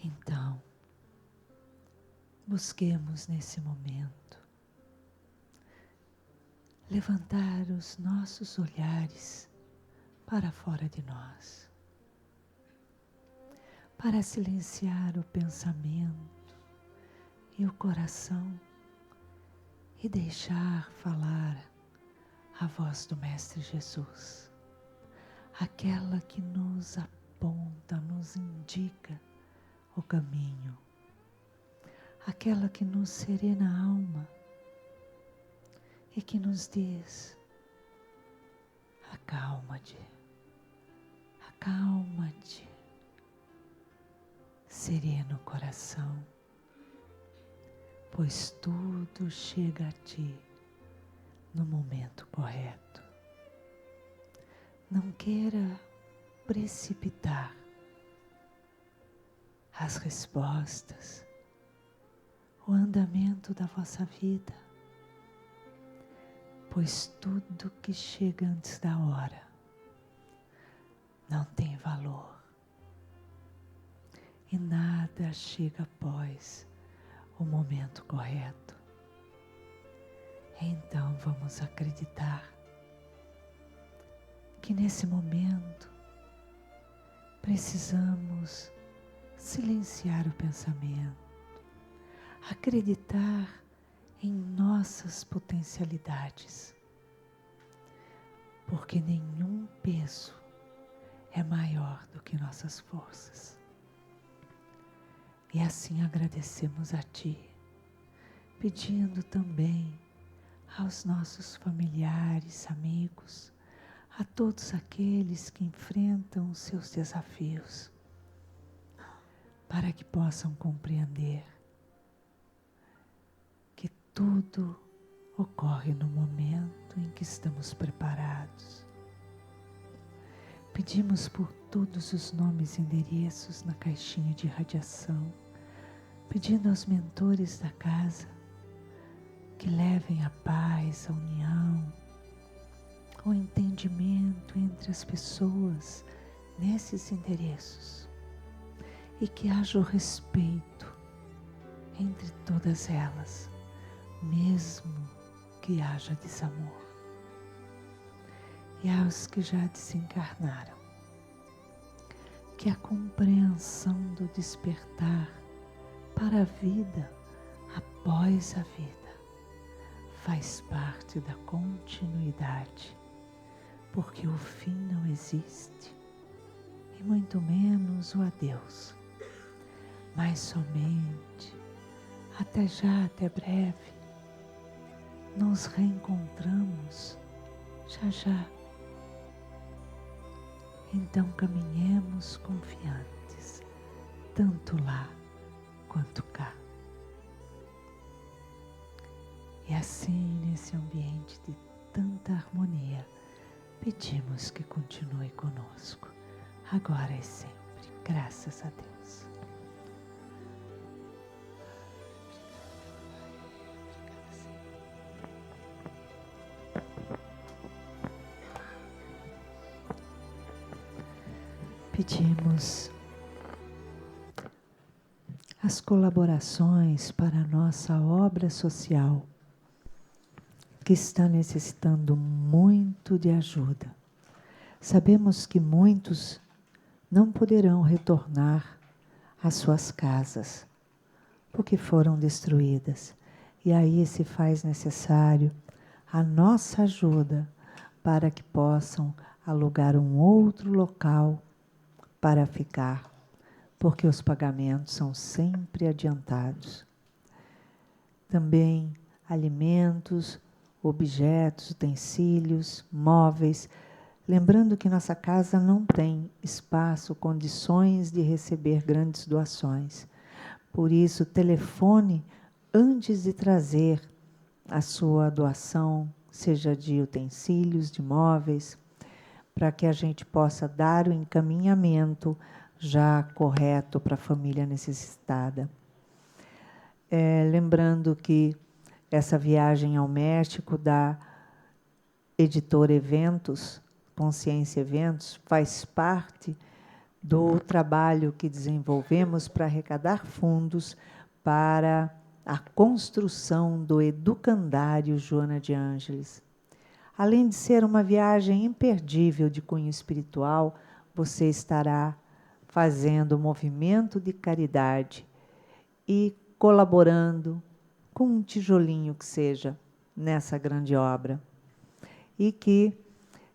Então, busquemos nesse momento levantar os nossos olhares para fora de nós, para silenciar o pensamento e o coração e deixar falar a voz do Mestre Jesus, aquela que nos aponta, nos indica o caminho, aquela que nos serena a alma e que nos diz: acalma-te, acalma-te, sereno coração, pois tudo chega a Ti no momento correto. Não queira precipitar as respostas, o andamento da vossa vida, pois tudo que chega antes da hora não tem valor e nada chega após o momento correto. Então vamos acreditar que nesse momento precisamos silenciar o pensamento, acreditar em nossas potencialidades, porque nenhum peso é maior do que nossas forças. E assim agradecemos a Ti, pedindo também aos nossos familiares, amigos, a todos aqueles que enfrentam os seus desafios, para que possam compreender que tudo ocorre no momento em que estamos preparados. Pedimos por todos os nomes e endereços na caixinha de radiação, pedindo aos mentores da casa que levem a paz, a união, o entendimento entre as pessoas nesses endereços e que haja o respeito entre todas elas, mesmo que haja desamor. E aos que já desencarnaram, que a compreensão do despertar para a vida após a vida faz parte da continuidade, porque o fim não existe, e muito menos o adeus, mas somente até já, até breve, nos reencontramos já já. Então caminhemos confiantes, tanto lá quanto cá. E assim, nesse ambiente de tanta harmonia, pedimos que continue conosco, agora e sempre, graças a Deus. Pedimos as colaborações para a nossa obra social, que está necessitando muito de ajuda. Sabemos que muitos não poderão retornar às suas casas, porque foram destruídas. E aí se faz necessário a nossa ajuda para que possam alugar um outro local para ficar, porque os pagamentos são sempre adiantados. Também alimentos, objetos, utensílios, móveis, lembrando que nossa casa não tem espaço, condições de receber grandes doações. Por isso, telefone antes de trazer a sua doação, seja de utensílios, de móveis, para que a gente possa dar o encaminhamento já correto para a família necessitada. Lembrando que essa viagem ao México da editora Eventos, Consciência Eventos, faz parte do trabalho que desenvolvemos para arrecadar fundos para a construção do Educandário Joana de Ângeles. Além de ser uma viagem imperdível de cunho espiritual, você estará fazendo um movimento de caridade e colaborando com um tijolinho que seja nessa grande obra. E que,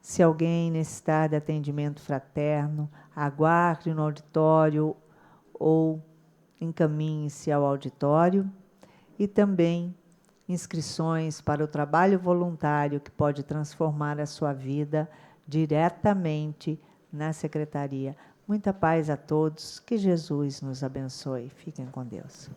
se alguém necessitar de atendimento fraterno, aguarde no auditório ou encaminhe-se ao auditório. E também inscrições para o trabalho voluntário que pode transformar a sua vida diretamente na secretaria. Muita paz a todos, que Jesus nos abençoe. Fiquem com Deus.